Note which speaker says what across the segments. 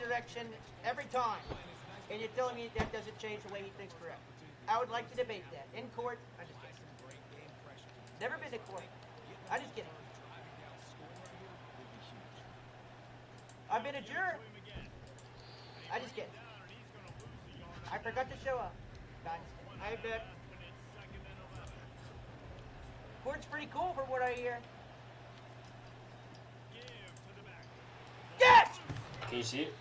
Speaker 1: direction every time. And you're telling me that doesn't change the way he thinks forever. I would like to debate that. In court, I'm just kidding. Never been to court. I'm just kidding. I've been a juror. I just kidding. I forgot to show up. I bet. Court's pretty cool from what I hear. Yes!
Speaker 2: Can you see it?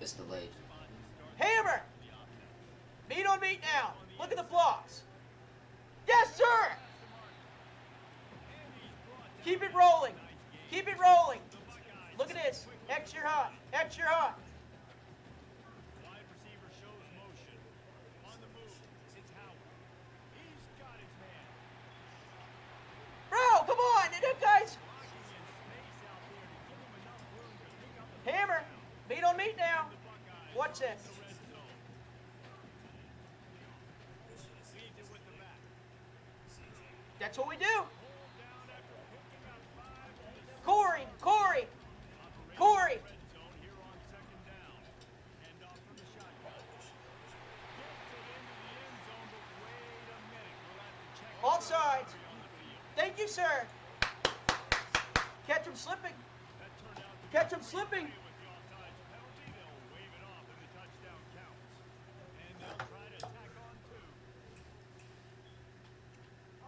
Speaker 2: It's delayed.
Speaker 1: Hammer! Meat on meat now. Look at the floss. Yes, sir! Keep it rolling. Keep it rolling. Look at this. Extra hot. Extra hot. Bro, come on. You guys. Hammer. Meat on meat now. Watch this. That's what we do. Corey. All sides. Thank you, sir. Catch him slipping. Catch him slipping.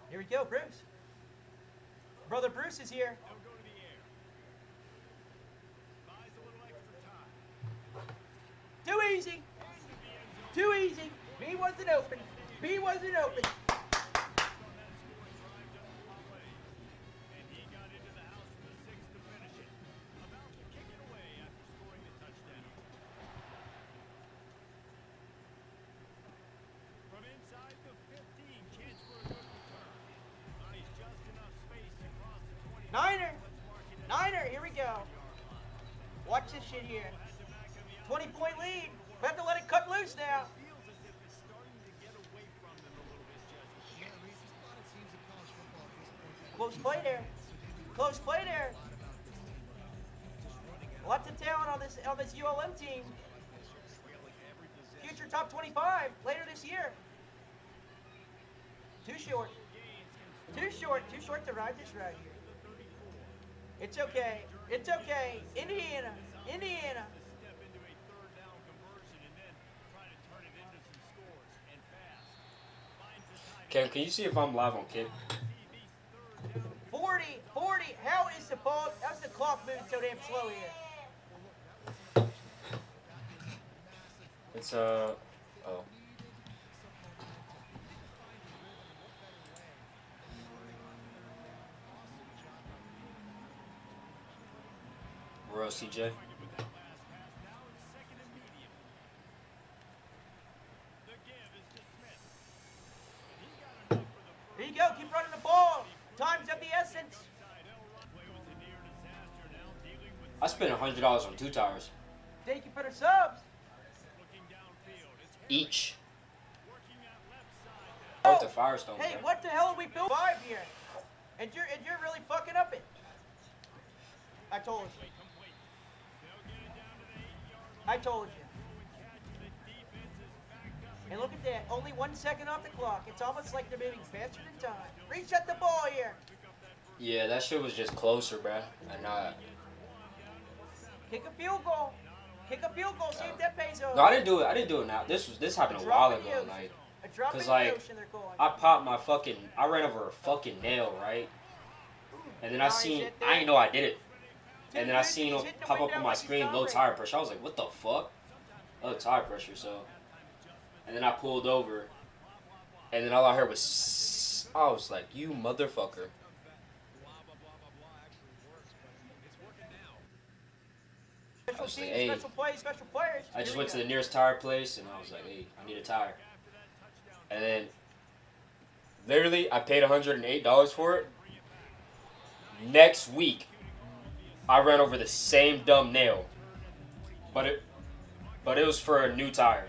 Speaker 1: Here we go, Bruce. Brother Bruce is here. Too easy. Too easy. B wasn't open. B wasn't open. Niner, here we go. Watch this shit here. 20-point lead. We have to let it cut loose now. Close play there. Close play there. Lots of talent on this ULM team. Future top 25 later this year. Too short. Too short to ride this right here. It's okay. It's okay. Indiana.
Speaker 2: Cam, can you see if I'm live on Kick?
Speaker 1: 40. How is the ball? How's the clock moving so damn slow here?
Speaker 2: It's oh. We're CJ.
Speaker 1: Here you go. Keep running the ball. Time's of the essence.
Speaker 2: I spent $100 on 2 tires.
Speaker 1: Thank you for the subs.
Speaker 2: Each. Oh, the Firestone.
Speaker 1: Hey,
Speaker 2: man.
Speaker 1: what the hell are we building 5 here? And you're really fucking up it. I told you. And look at that. Only 1 second off the clock. It's almost like they're moving faster than time. Reset the ball here.
Speaker 2: Yeah, that shit was just closer, bruh. And
Speaker 1: Kick a field goal. See if that pays off.
Speaker 2: no, I didn't do it now. This happened a while ago, like.
Speaker 1: A drop in
Speaker 2: Cause
Speaker 1: the
Speaker 2: like,
Speaker 1: ocean, they're calling.
Speaker 2: I ran over a fucking nail, right? And then I didn't know I did it. And then I seen it pop up on my screen, low tire pressure. I was like, what the fuck? Low tire pressure, so. And then I pulled over. And then all I heard was, I was like, you motherfucker.
Speaker 1: Special players.
Speaker 2: I just went to the nearest tire place and I was like, hey, I need a tire. And then, literally, I paid $108 for it. Next week, I ran over the same dumb nail, but it was for a new tire.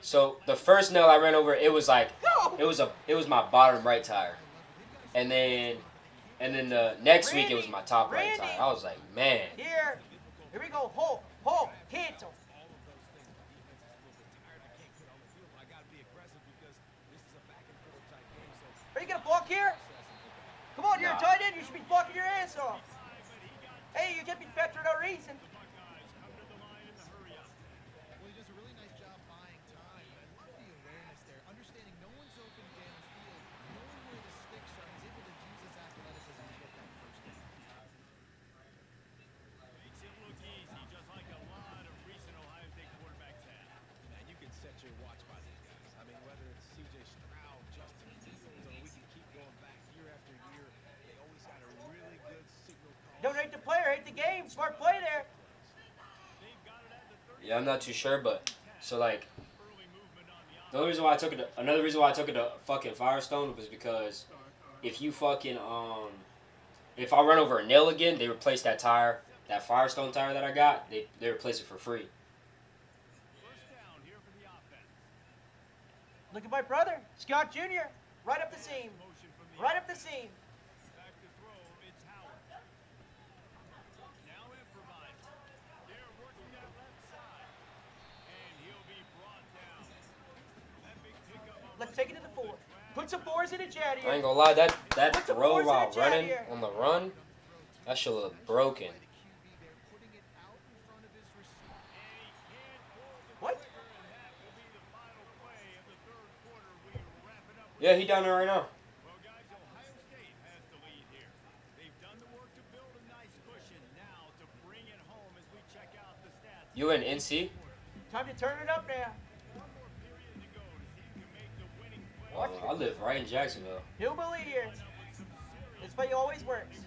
Speaker 2: So the first nail I ran over, it was like
Speaker 1: Go!
Speaker 2: it was my bottom right tire, and then the next week it was my top right
Speaker 1: Randy.
Speaker 2: tire. I was like, man.
Speaker 1: Here we go. Hole, cancel. Are you gonna block here? Come on, you're a tight end. You should be blocking your ass off. Hey, you get me fed for no reason. Don't hate the player, hate the game. Smart play there.
Speaker 2: Yeah, I'm not too sure, but so like another reason why I took it to fucking Firestone was because if you fucking if I run over a nail again, they replace that tire, that Firestone tire that I got, they replace it for free.
Speaker 1: Look at my brother, Scott Jr. Right up the seam. Right up the seam. Let's take it to the 4. Put some 4s in it, Jad here.
Speaker 2: I ain't gonna lie, that
Speaker 1: Put some
Speaker 2: throw
Speaker 1: force in
Speaker 2: while
Speaker 1: the jet
Speaker 2: running
Speaker 1: here.
Speaker 2: on the run, that should look broken.
Speaker 1: What?
Speaker 2: Yeah, he down there right now. You in NC?
Speaker 1: Time to turn it up now.
Speaker 2: Oh, I live right in Jacksonville.
Speaker 1: Hillbilly here. This way always works.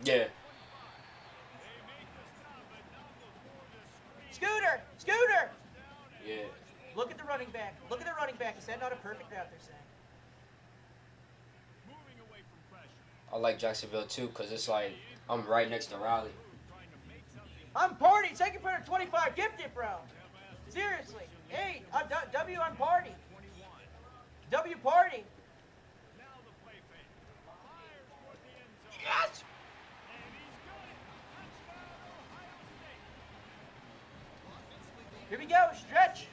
Speaker 2: Yeah.
Speaker 1: Scooter!
Speaker 2: Yeah.
Speaker 1: Look at the running back. Look at the running back. Is that not a perfect route they're saying?
Speaker 2: I like Jacksonville too, because it's like I'm right next to Raleigh.
Speaker 1: I'm party. Second for 25. Gift it, bro. Seriously. Hey, W, I'm party. W party. Yes! Here we go. Stretch.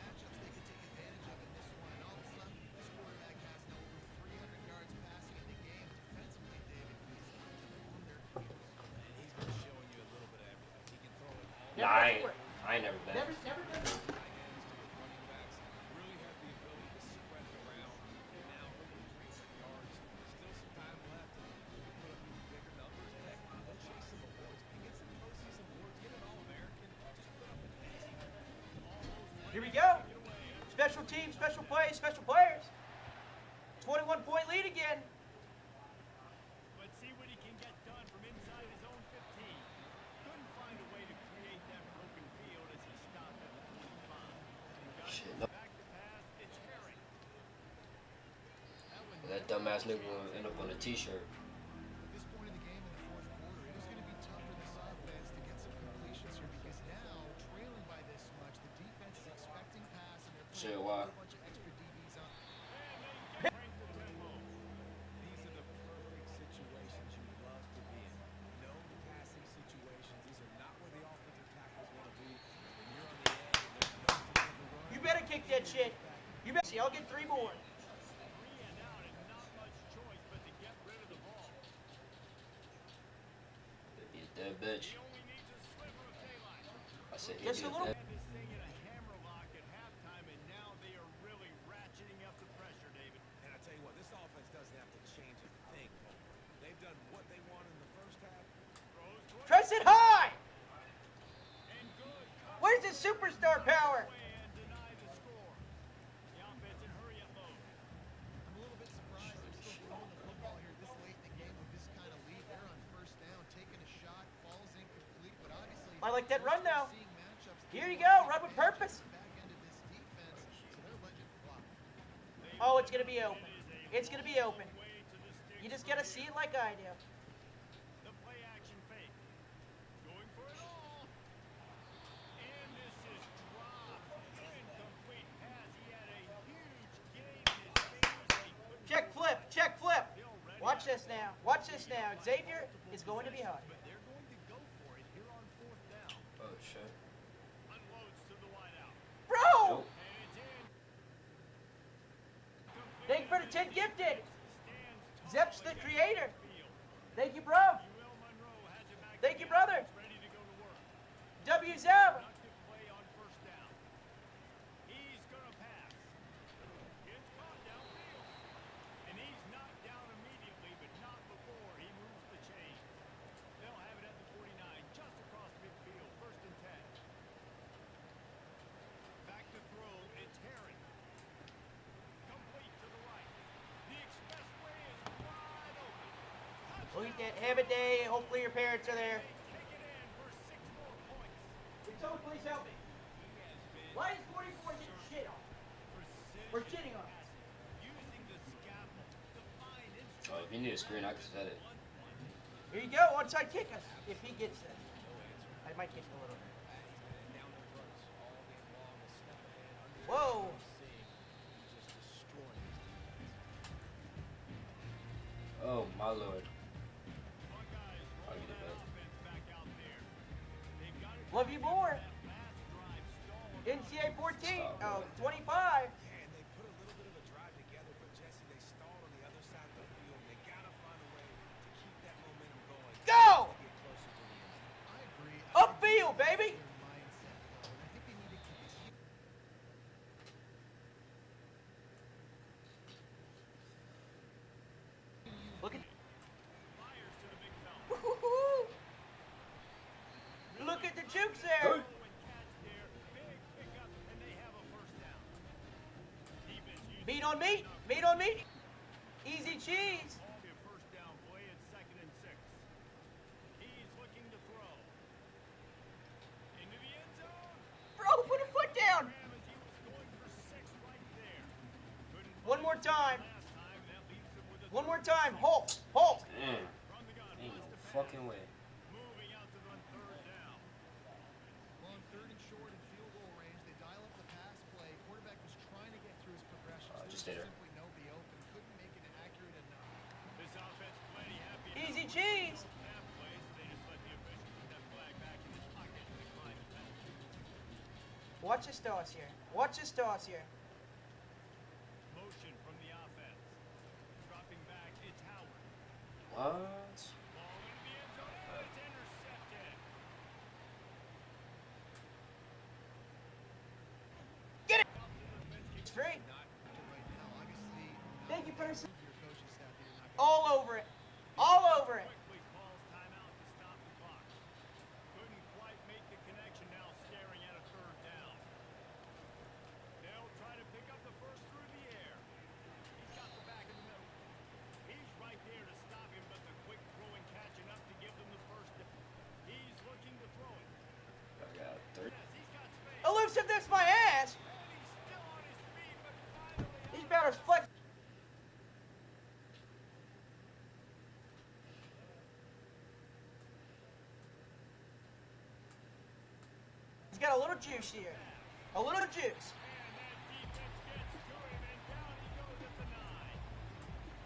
Speaker 2: Nah, I ain't never been.
Speaker 1: Never done it. Here we go. Special team, special plays, special players. 21-point lead again.
Speaker 3: Let's see what he can get done from inside his own 15. Couldn't find a way to create that broken field as he stopped at the 25.
Speaker 2: Shit, no.
Speaker 3: Back to pass, it's Herring.
Speaker 2: That dumbass nigga will end up on a t-shirt.
Speaker 4: At this point in the game in the fourth quarter, it is going to be tough for this offense to get some completions here because now, trailing by this much, the defense is expecting pass and they're
Speaker 2: Shit,
Speaker 4: throwing
Speaker 2: why?
Speaker 4: a bunch of extra DBs on.
Speaker 3: These are the perfect situations you love to be in. No passing situations. These are not where the offensive tackles want to be. When you're on the edge and there's no time to run.
Speaker 1: You better kick that shit. You better see. I'll get 3 more.
Speaker 3: 3 and out and not much choice but to get rid of the ball.
Speaker 2: They be a dead bitch.
Speaker 3: He only needs a sliver of daylight.
Speaker 2: I said he
Speaker 1: Just
Speaker 2: be
Speaker 1: a little.
Speaker 2: dead.
Speaker 3: This thing in a hammerlock at halftime, and now they are really ratcheting up the pressure, David. And I tell you what, this offense doesn't have to change a thing. They've done what they want in the first half. Throws towards
Speaker 1: Press it high.
Speaker 3: and good.
Speaker 1: Where's his superstar power?
Speaker 3: And deny the score. The offense in hurry-up mode.
Speaker 4: I'm a little bit surprised they're still throwing the football here this late in the game with this kind of lead. They're on first down, taking a shot, falls incomplete, but obviously
Speaker 1: I like that run now.
Speaker 4: seeing matchups
Speaker 1: Here you go. Run with purpose.
Speaker 4: back end of this defense, so they're letting it fly.
Speaker 1: Oh, it's going to be open. It's going to be open. You just got to see it like I do.
Speaker 3: The play action fake. Going
Speaker 1: this now. Watch this now. Xavier is going to be hot.
Speaker 3: But they're going to go for it here on fourth down.
Speaker 2: Oh shit.
Speaker 3: Unloads to the wideout.
Speaker 1: Bro!
Speaker 2: Nope.
Speaker 3: And it's in.
Speaker 1: Thank you for the 10 gifted.
Speaker 3: Stands
Speaker 1: Zep's the creator.
Speaker 3: field.
Speaker 1: Thank you, bro.
Speaker 3: Will Monroe has it back
Speaker 1: Thank you,
Speaker 3: again.
Speaker 1: brother.
Speaker 3: Ready to go to work.
Speaker 1: W Zeb.
Speaker 3: Productive play on first down. He's gonna pass. Gets caught downfield. And he's knocked down immediately, but not before he moves the chains. They'll have it at the 49, just across midfield, first and 10. Back to throw, it's Herring. Complete to the right. The expressway is wide open.
Speaker 1: Look at that. Have a day. Hopefully your parents are there.
Speaker 3: Take it in for 6 more points.
Speaker 1: Can someone please help me? Why is 44 getting shit on? We're shitting on.
Speaker 3: Using the scaffold to find
Speaker 2: Oh, if you need a screen, I can set it.
Speaker 1: Here you go. Onside kick us. If he gets this. I might kick a little bit. Whoa.
Speaker 2: Oh my lord. I'll get it back.
Speaker 1: Love you more. NCAA 14. Oh, 25.
Speaker 3: And they put a little bit of a drive together, but Jesse, they stalled on the other side of the field. They gotta find a way to keep that momentum going.
Speaker 1: Go!
Speaker 3: To get closer to the end zone.
Speaker 4: I agree.
Speaker 1: Upfield, baby.
Speaker 4: Their mindset, though, and I think they need to continue.
Speaker 1: Look at.
Speaker 3: Fires to the big fella.
Speaker 1: Woo-hoo-hoo. Look at the jukes there.
Speaker 3: Throw and catch there. Big pickup, and they have a first down. Defense using
Speaker 1: Meat on meat. Meat on meat. Easy cheese.
Speaker 3: a first down play at 2nd and 6. He's looking to throw. Into the end zone.
Speaker 1: Bro, put a foot down.
Speaker 3: Graham as he was going for 6 right there. Couldn't
Speaker 1: One more time.
Speaker 3: last time. That leaves him with a
Speaker 1: One more time. Halt. Halt.
Speaker 2: Damn.
Speaker 3: from the gun.
Speaker 2: Ain't
Speaker 3: Wants
Speaker 2: no
Speaker 3: to pass.
Speaker 2: fucking way.
Speaker 3: Moving out to run third down.
Speaker 4: Well, on third and short and field goal range, they dial up the pass play. Quarterback was trying to get through his progressions. There
Speaker 2: Just
Speaker 4: was
Speaker 2: stay there.
Speaker 4: simply nobody open. Couldn't make it accurate enough.
Speaker 3: This offense plenty happy.
Speaker 1: Easy cheese.
Speaker 3: Half plays, they just let the official put that flag back in his pocket and decline the penalty.
Speaker 1: Watch this toss here. Watch this toss here.
Speaker 3: Motion from the offense. Dropping back, it's Howard.
Speaker 2: What?
Speaker 3: Ball into the end zone, and it's intercepted.
Speaker 1: Get it.
Speaker 3: Off to the defense,
Speaker 1: It's free.
Speaker 3: not
Speaker 4: Right now, obviously,
Speaker 1: Thank you, person.
Speaker 4: your coaching staff here not gonna
Speaker 1: All over it. All over it.
Speaker 3: quickly calls timeout to stop the clock. Couldn't quite make the connection, now staring at a third down. They'll try to pick up the first through the air. He's got the back in the middle. He's right there to stop him, but the quick throw and catching up to give them the first down. He's looking to throw it.
Speaker 2: I got 30.
Speaker 3: Yes, he's got space.
Speaker 1: Elusiveness my ass.
Speaker 3: And he's still on his feet, but finally
Speaker 1: These batters flex. He's got a little juice here. A little juice.
Speaker 3: and that defense gets to him, and down he goes at the 9.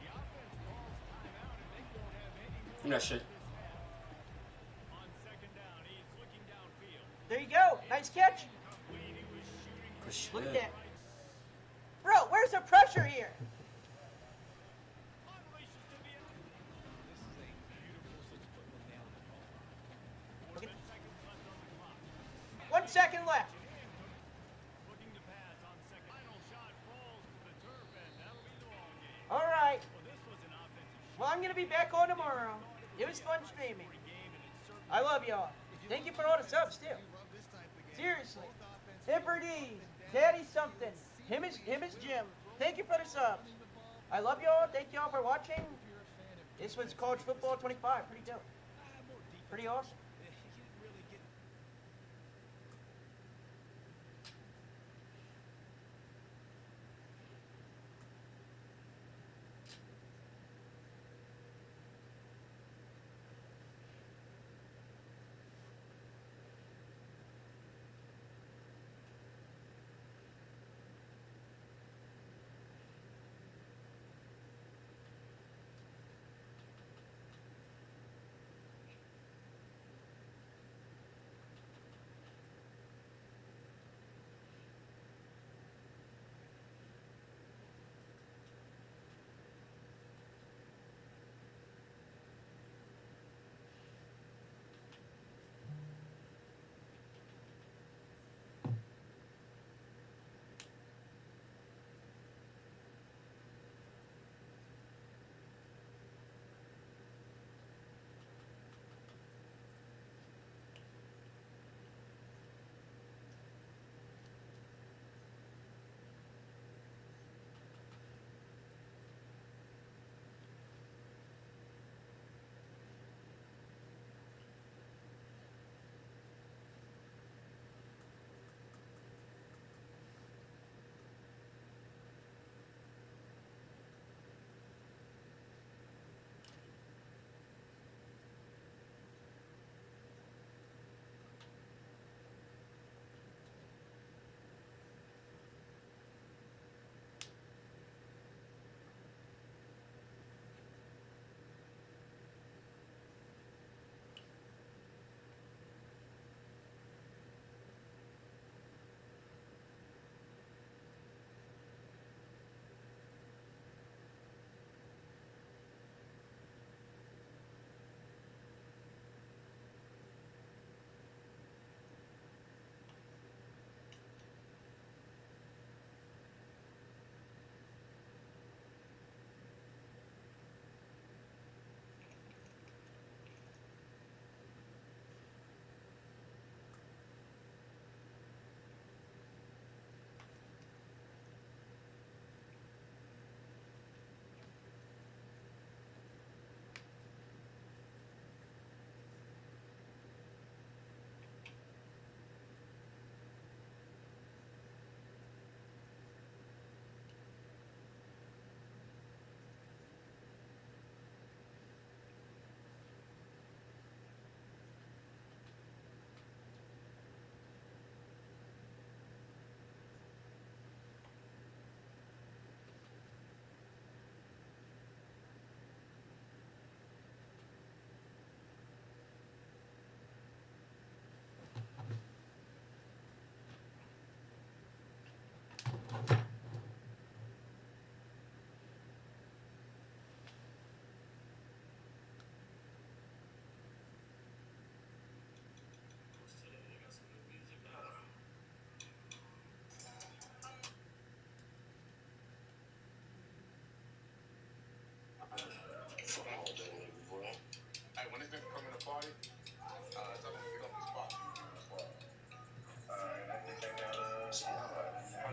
Speaker 3: The offense calls timeout, and they don't have any more
Speaker 2: You know shit.
Speaker 3: this half. On 2nd down, he's looking downfield.
Speaker 1: There you go. Nice catch.
Speaker 3: Complete, he was shooting
Speaker 2: Good shit.
Speaker 1: Look at that. Bro, where's the pressure here?
Speaker 3: unleashes to the end. This is a beautiful 6-foot one down the ball.
Speaker 1: Look at
Speaker 3: 7 seconds left on the clock.
Speaker 1: 1 second left.
Speaker 3: Looking to pass on 2nd. Final shot falls to the turf, and that'll be the long game.
Speaker 1: All right.
Speaker 3: Well, this was an offensive
Speaker 1: Well, I'm going to be back on tomorrow. It was fun streaming.
Speaker 3: game, and it's certainly
Speaker 1: I love y'all. Thank you for all the subs, too.
Speaker 4: You love this type of game.
Speaker 1: Seriously.
Speaker 4: Both offenses
Speaker 1: Hipper D, Daddy something. Him is Jim. Thank you for the subs. I love y'all. Thank y'all for watching. This was College Football 25. Pretty dope. Pretty awesome.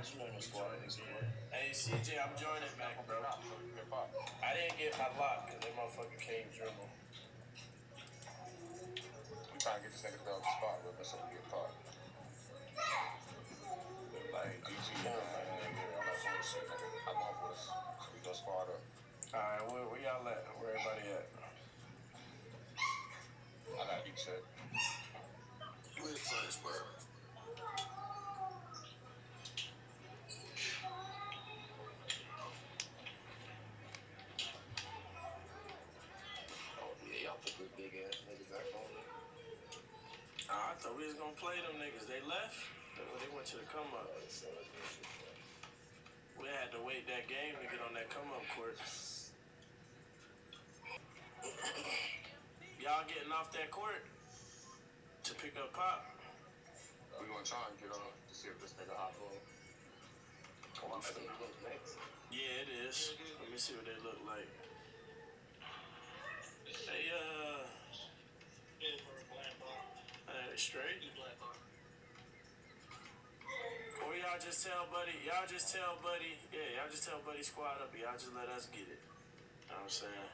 Speaker 3: Hey, CJ, I'm joining back, bro. I didn't get my lock because that motherfucker can't dribble.
Speaker 5: We trying to get this nigga to go to the spot, but so we get caught. Like, GG, I'm not bullshit, nigga. I'm off with us. We go squad up.
Speaker 3: Alright, where y'all at? Where everybody at?
Speaker 5: I got you set.
Speaker 3: Where the first bro?
Speaker 5: Oh, yeah, y'all put this big ass nigga back on there.
Speaker 3: I thought we was gonna play them niggas. They left? They went to the come up. We had to wait that game to get on that come up court. Y'all getting off that court to pick up Pop?
Speaker 5: We gonna try and get on to see if this nigga hot for him. Come on, nigga.
Speaker 3: Yeah, it is. Let me see what they look like. They straight. Or y'all just tell Buddy, yeah, y'all just tell Buddy squad up. Y'all just let us get it. You know what I'm saying?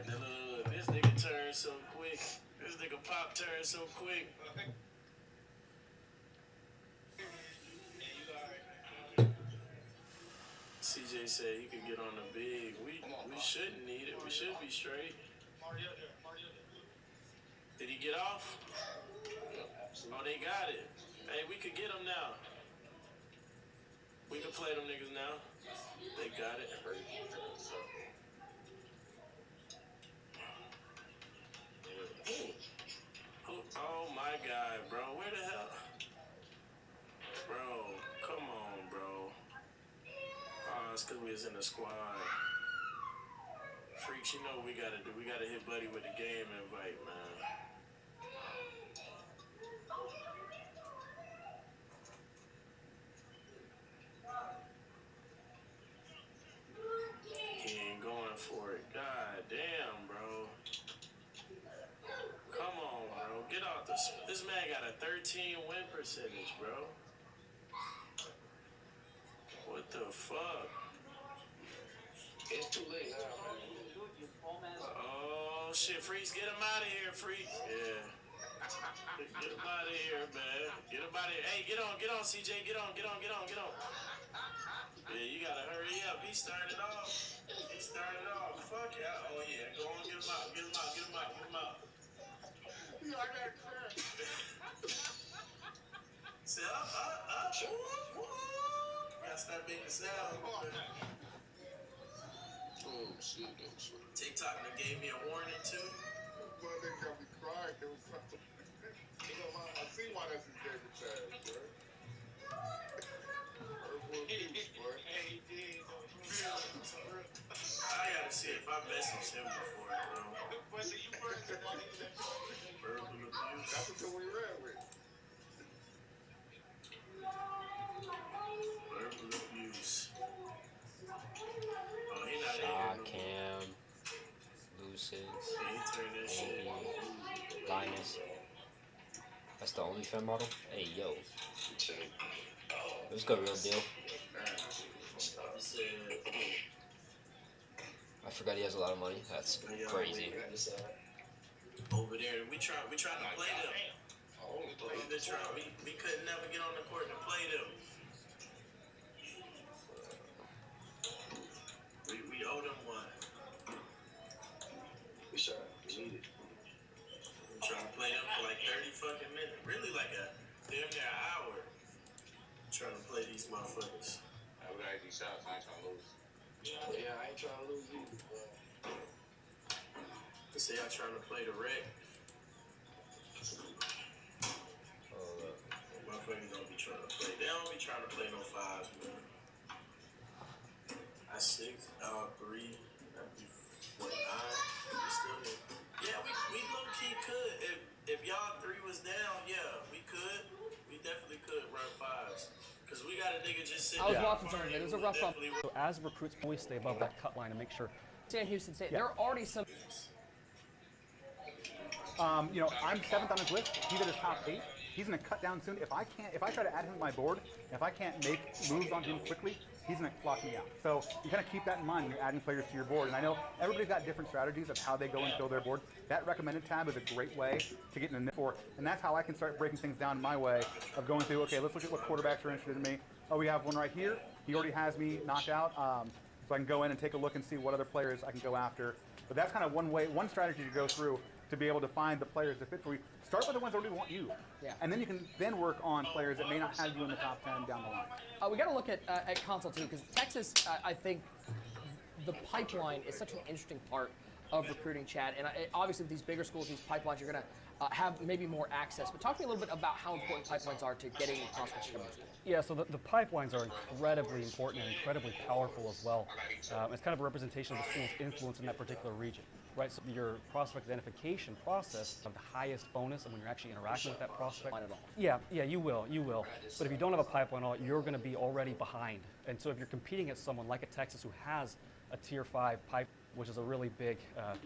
Speaker 3: Look, this nigga turned so quick. This nigga Pop turned so quick. CJ said he could get on the big. We shouldn't need it. We should be straight. Did he get off? Oh, they got it. Hey, we could get him now. We can play them niggas now. They got it. Oh my God, bro. Where the hell? Bro, come on, bro. Oh, it's because we was in the squad. Freaks, you know what we gotta do. We gotta hit Buddy with the game invite, man. He ain't going for it. God damn, bro. Come on, bro. Get out this man got a 13 win percentage, bro. What the fuck?
Speaker 5: It's too late now, man.
Speaker 3: Oh shit, Freeze, get him out of here, Freak. Yeah. Get him out of here, man. Get him out of here. Hey, get on, CJ. Get on. Yeah, you gotta hurry up. He started off. Fuck yeah. Oh yeah. Go on, get him out.
Speaker 5: Yeah, I got cracked.
Speaker 3: Say up. Woo. Gotta start making sound.
Speaker 5: Oh, shit.
Speaker 3: TikTok done gave me a warning too.
Speaker 5: Well, they got me crying. There was something. I see why that's his favorite tag, bro.
Speaker 3: I gotta see if I messaged him before, bro. Verbal abuse.
Speaker 5: That's what we ran with.
Speaker 3: Verbal abuse. Oh, he not
Speaker 2: Shot
Speaker 3: in here no more.
Speaker 2: Cam, Lucid,
Speaker 3: Yeah, he turned that shit.
Speaker 2: Linus. That's the only fan model? Hey, yo. Let's go, real deal. I forgot he has a lot of money. That's crazy.
Speaker 3: Over there, we trying to play them. We've been trying. We couldn't never get on the court to play them. We owe them one.
Speaker 5: We need it.
Speaker 3: I'm trying to play them for like 30 fucking minutes. Really like a damn near an hour. Trying to play these motherfuckers.
Speaker 5: I would actually shots. I ain't trying to lose. Yeah, I ain't trying to lose either.
Speaker 3: They say y'all trying to play the wreck. Motherfuckers don't be trying to play. They don't be trying to play no fives, man. I 6, 3, that'd be 9. Still need. Yeah, we low key could. If y'all 3 was down, yeah, we could. We definitely could run fives. Cause we got a nigga just sitting.
Speaker 6: I was
Speaker 3: there
Speaker 6: watching something.
Speaker 3: partying
Speaker 6: There's a
Speaker 3: who
Speaker 6: rough up.
Speaker 3: definitely
Speaker 6: So as recruits, always stay above that cut line to make sure.
Speaker 7: San Houston State. There are already some.
Speaker 6: I'm 7th on his list. He's at his top 8.
Speaker 8: He's going to cut down soon. If I try to add him to my board, if I can't make moves on him quickly, he's going to lock me out. So you kind of keep that in mind when you're adding players to your board. And I know everybody's got different strategies of how they go and fill their board. That recommended tab is a great way to get in the for, and that's how I can start breaking things down my way of going through, okay, let's look at what quarterbacks are interested in me. Oh, we have one right here. He already has me knocked out. So I can go in and take a look and see what other players I can go after. But that's kind of one strategy to go through to be able to find the players that fit for you. Start with the ones that already want you.
Speaker 7: Yeah.
Speaker 8: And then you can then work on players that may not have you in the top 10 down the line.
Speaker 7: We got to look at console too, because Texas, I think the pipeline is such an interesting part of recruiting, Chad. And obviously with these bigger schools, these pipelines, you're going to have maybe more access. But talk to me a little bit about how important pipelines are to getting prospects to come to school.
Speaker 6: Yeah, so the pipelines are incredibly important and incredibly powerful as well. It's kind of a representation of the school's influence in that particular region, right? So your prospect identification process of the highest bonus, and when you're actually interacting with that prospect.
Speaker 7: At all.
Speaker 6: Yeah, you will. But if you don't have a pipeline at all, you're going to be already behind. And so if you're competing against someone like a Texas who has a Tier 5 pipe, which is a really big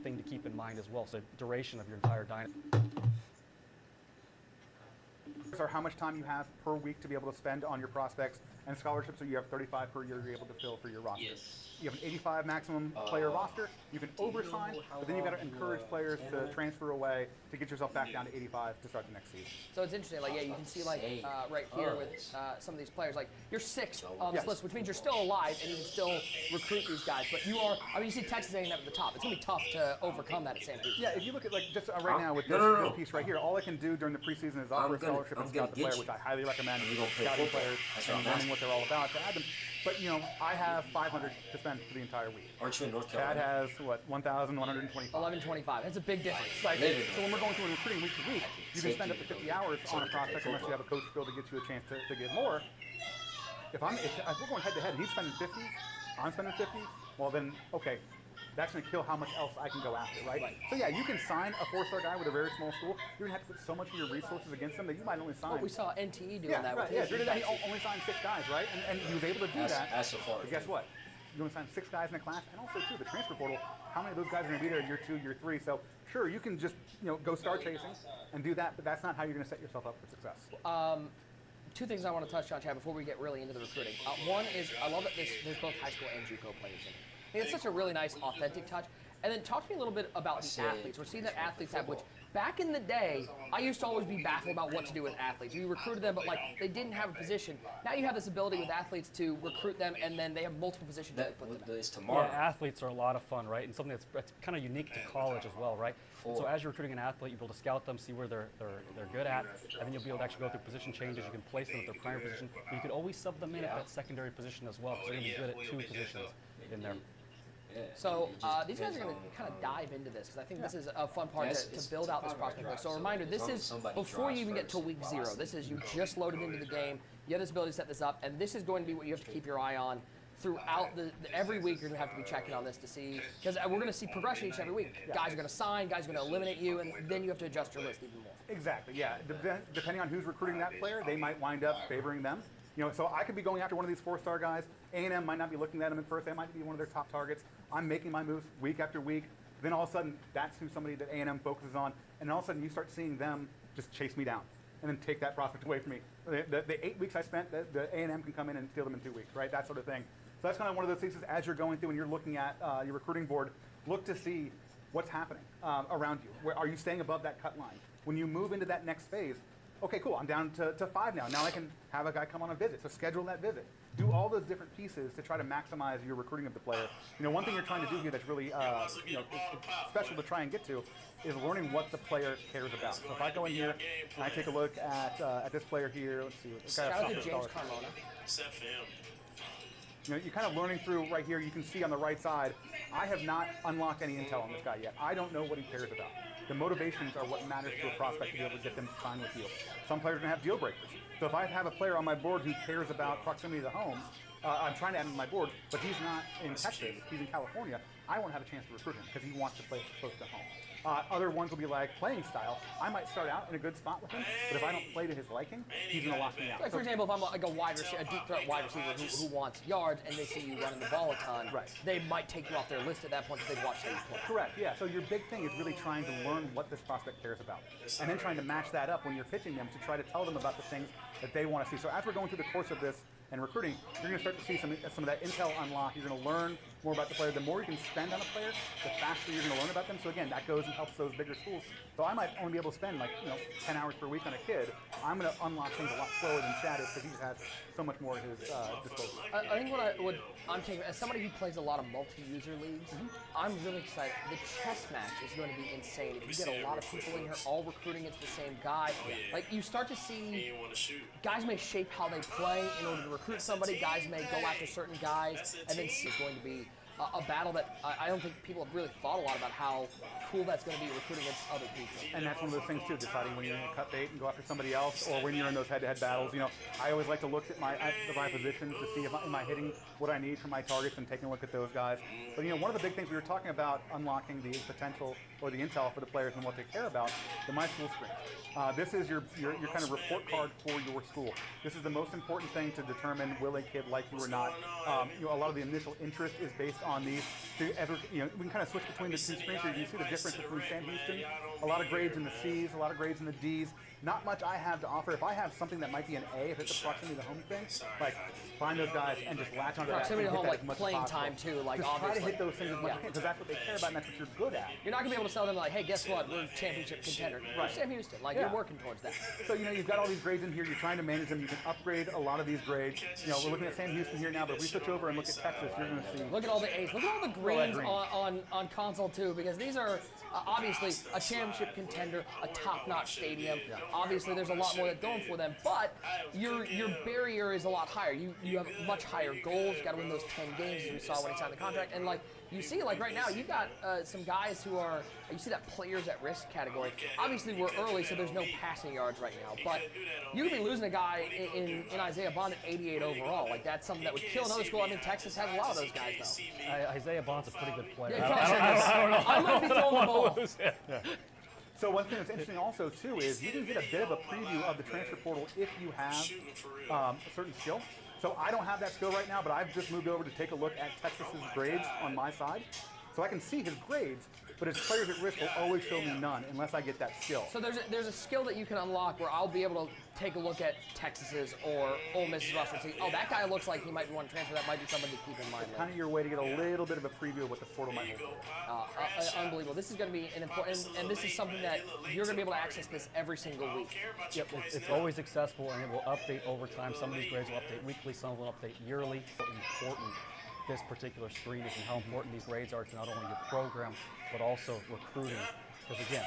Speaker 6: thing to keep in mind as well, so duration of your entire dynasty.
Speaker 8: Or how much time you have per week to be able to spend on your prospects and scholarships, so you have 35 per year you're able to fill for your roster.
Speaker 2: Yes.
Speaker 8: You have an 85 maximum player roster. You can oversign, but then you've got to encourage players to transfer away to get yourself back down to 85 to start the next season.
Speaker 7: So it's interesting, like, yeah, you can see, like, right here with some of these players, like, you're 6th on this list, which means you're still alive and you can still recruit these guys. But you are, I mean, you see Texas A&M at the top. It's going to be tough to overcome that at San Diego.
Speaker 8: Yeah, if you look at, like, just right now with this piece right here, all I can do during the preseason is offer a scholarship and scout the player, which I highly recommend. Scouting players and learning what they're all about to add them. But, you know, I have 500 to spend for the entire week.
Speaker 2: Aren't you in North
Speaker 8: Chad
Speaker 2: Carolina?
Speaker 8: has, what, 1,125.
Speaker 7: 1125. That's a big difference.
Speaker 8: Like, so when we're going through and recruiting week to week, you can spend up to 50 hours on a prospect unless you have a coach skill to get you a chance to get more. If we're going head to head and he's spending 50, I'm spending 50, well then, okay, that's going to kill how much else I can go after, right? So yeah, you can sign a 4-star guy with a very small school. You're going to have to put so much of your resources against them that you might only sign.
Speaker 7: Well, we saw NTE doing that with his.
Speaker 8: He only signed 6 guys, right? And he was able to do that.
Speaker 2: That's so far.
Speaker 8: But guess what? You only sign 6 guys in a class, and also too, the transfer portal. How many of those guys are going to be there year 2, year 3? So sure, you can just go star chasing and do that, but that's not how you're going to set yourself up for success.
Speaker 7: 2 things I want to touch on, Chad, before we get really into the recruiting. One is I love that there's both high school and JUCO players in it. I think it's such a really nice, authentic touch. And then talk to me a little bit about the athletes. We're seeing that athletes have, which back in the day, I used to always be baffled about what to do with athletes. We recruited them, but like they didn't have a position. Now you have this ability with athletes to recruit them, and then they have multiple positions that they put them in.
Speaker 2: It's tomorrow.
Speaker 6: Yeah, athletes are a lot of fun, right? And something that's kind of unique to college as well, right? So as you're recruiting an athlete, you'll be able to scout them, see where they're good at, and then you'll be able to actually go through position changes. You can place them at their primary position. But you can always sub them in at that secondary position as well, because they're going to be good at 2 positions in there.
Speaker 7: So these guys are going to kind of dive into this, because I think this is a fun part to build out this prospect list. So a reminder, this is before you even get to week 0. This is you just loaded into the game. You have this ability to set this up, and this is going to be what you have to keep your eye on throughout every week. You're going to have to be checking on this to see, because we're going to see progression each and every week. Guys are going to sign, guys are going to eliminate you, and then you have to adjust your list even more.
Speaker 8: Exactly, yeah. Depending on who's recruiting that player, they might wind up favoring them. So I could be going after one of these 4-star guys. A&M might not be looking at him at first. They might be one of their top targets. I'm making my moves week after week. Then all of a sudden, that's who somebody that A&M focuses on. And all of a sudden, you start seeing them just chase me down and then take that prospect away from me. The 8 weeks I spent, the A&M can come in and steal them in 2 weeks, right? That sort of thing. So that's kind of one of those things as you're going through and you're looking at your recruiting board, look to see what's happening around you. Where are you staying above that cut line? When you move into that next phase, okay, cool, I'm down to 5 now. Now I can have a guy come on a visit, so schedule that visit. Do all those different pieces to try to maximize your recruiting of the player. One thing you're trying to do here that's really special to try and get to is learning what the player cares about. So if I go in here and I take a look at this player here, let's see.
Speaker 7: Shout out to James Carmona.
Speaker 8: You're kind of learning through right here. You can see on the right side, I have not unlocked any intel on this guy yet. I don't know what he cares about. The motivations are what matters to a prospect to be able to get them to sign with you. Some players are going to have deal breakers. So if I have a player on my board who cares about proximity to home, I'm trying to add him to my board, but he's not in Texas, he's in California, I won't have a chance to recruit him because he wants to play close to home. Other ones will be like playing style. I might start out in a good spot with him, but if I don't play to his liking, he's going to lock me out.
Speaker 7: Like, for example, if I'm like a wide receiver, a deep threat wide receiver who wants yards and they see you running the ball a ton,
Speaker 8: Right.
Speaker 7: they might take you off their list at that point because they've watched how you play.
Speaker 8: Correct, yeah. So your big thing is really trying to learn what this prospect cares about. And then trying to match that up when you're pitching them to try to tell them about the things that they want to see. So as we're going through the course of this and recruiting, you're going to start to see some of that intel unlock. You're going to learn more about the player. The more you can spend on a player, the faster you're going to learn about them. So again, that goes and helps those bigger schools. So I might only be able to spend 10 hours per week on a kid. I'm going to unlock things a lot slower than Chad is because he just has so much more at his disposal.
Speaker 7: I think what I'm taking, as somebody who plays a lot of multi-user leagues, I'm really excited. The chess match is going to be insane. If you get a lot of people in here all recruiting against the same guy, like you start to see guys may shape how they play in order to recruit somebody. Guys may go after certain guys, and then it's going to be a battle that I don't think people have really thought a lot about how cool that's going to be recruiting against other people.
Speaker 8: And that's one of those things too, deciding when you're going to cut bait and go after somebody else, or when you're in those head-to-head battles. I always like to look at my positions to see if am I hitting what I need for my targets and taking a look at those guys. But one of the big things we were talking about unlocking the potential or the intel for the players and what they care about, the My School screen. This is your kind of report card for your school. This is the most important thing to determine will a kid like you or not. A lot of the initial interest is based on these. We can kind of switch between the two screens here. You can see the difference between Sam Houston. A lot of grades in the C's, a lot of grades in the D's. Not much I have to offer. If I have something that might be an A, if it's a proximity to home thing, like find those guys and just latch onto that.
Speaker 7: Proximity to home, like
Speaker 8: playing
Speaker 7: time too, like
Speaker 8: just
Speaker 7: obviously.
Speaker 8: try to hit those things as much as you can because that's what they care about and that's what you're good at.
Speaker 7: You're not going to be able to sell them like, hey, guess what? We're a championship contender.
Speaker 8: Right.
Speaker 7: Sam Houston. Like, you're working towards that.
Speaker 8: So, you've got all these grades in here. You're trying to manage them. You can upgrade a lot of these grades. We're looking at Sam Houston here now, but if we switch over and look at Texas, you're going to see.
Speaker 7: Look at all the A's. Look at all the greens on console, too, because these are obviously a championship contender, a top-notch stadium. Yeah. Obviously, there's a lot more that's going for them, but your barrier is a lot higher. You have much higher goals. You got to win those 10 games, as we saw when he signed the contract. And, you see, right now, you've got some guys who are, you see that players at risk category. Obviously, we're early, so there's no passing yards right now. But you could be losing a guy in Isaiah Bond at 88 overall. Like, that's something that would kill another school. I mean, Texas has a lot of those guys, though.
Speaker 6: Isaiah Bond's a pretty good player.
Speaker 7: Yeah, I don't know. I might be throwing the ball.
Speaker 6: Yeah.
Speaker 8: So one thing that's interesting also, too, is you can get a bit of a preview of the transfer portal if you have a certain skill. So I don't have that skill right now, but I've just moved over to take a look at Texas's grades on my side. So I can see his grades, but his players at risk will always show me none unless I get that skill.
Speaker 7: So there's a skill that you can unlock where I'll be able to take a look at Texas's or Ole Miss's roster and see, oh, that guy looks like he might be one to transfer. That might be somebody to keep in mind.
Speaker 8: Kind of your way to get a little bit of a preview of what the portal might hold.
Speaker 7: Unbelievable. This is going to be an important, and this is something that you're going to be able to access this every single week.
Speaker 6: Yep, it's always accessible, and it will update over time. Some of these grades will update weekly, some will update yearly. How important this particular screen is and how important these grades are to not only your program, but also recruiting. Because again,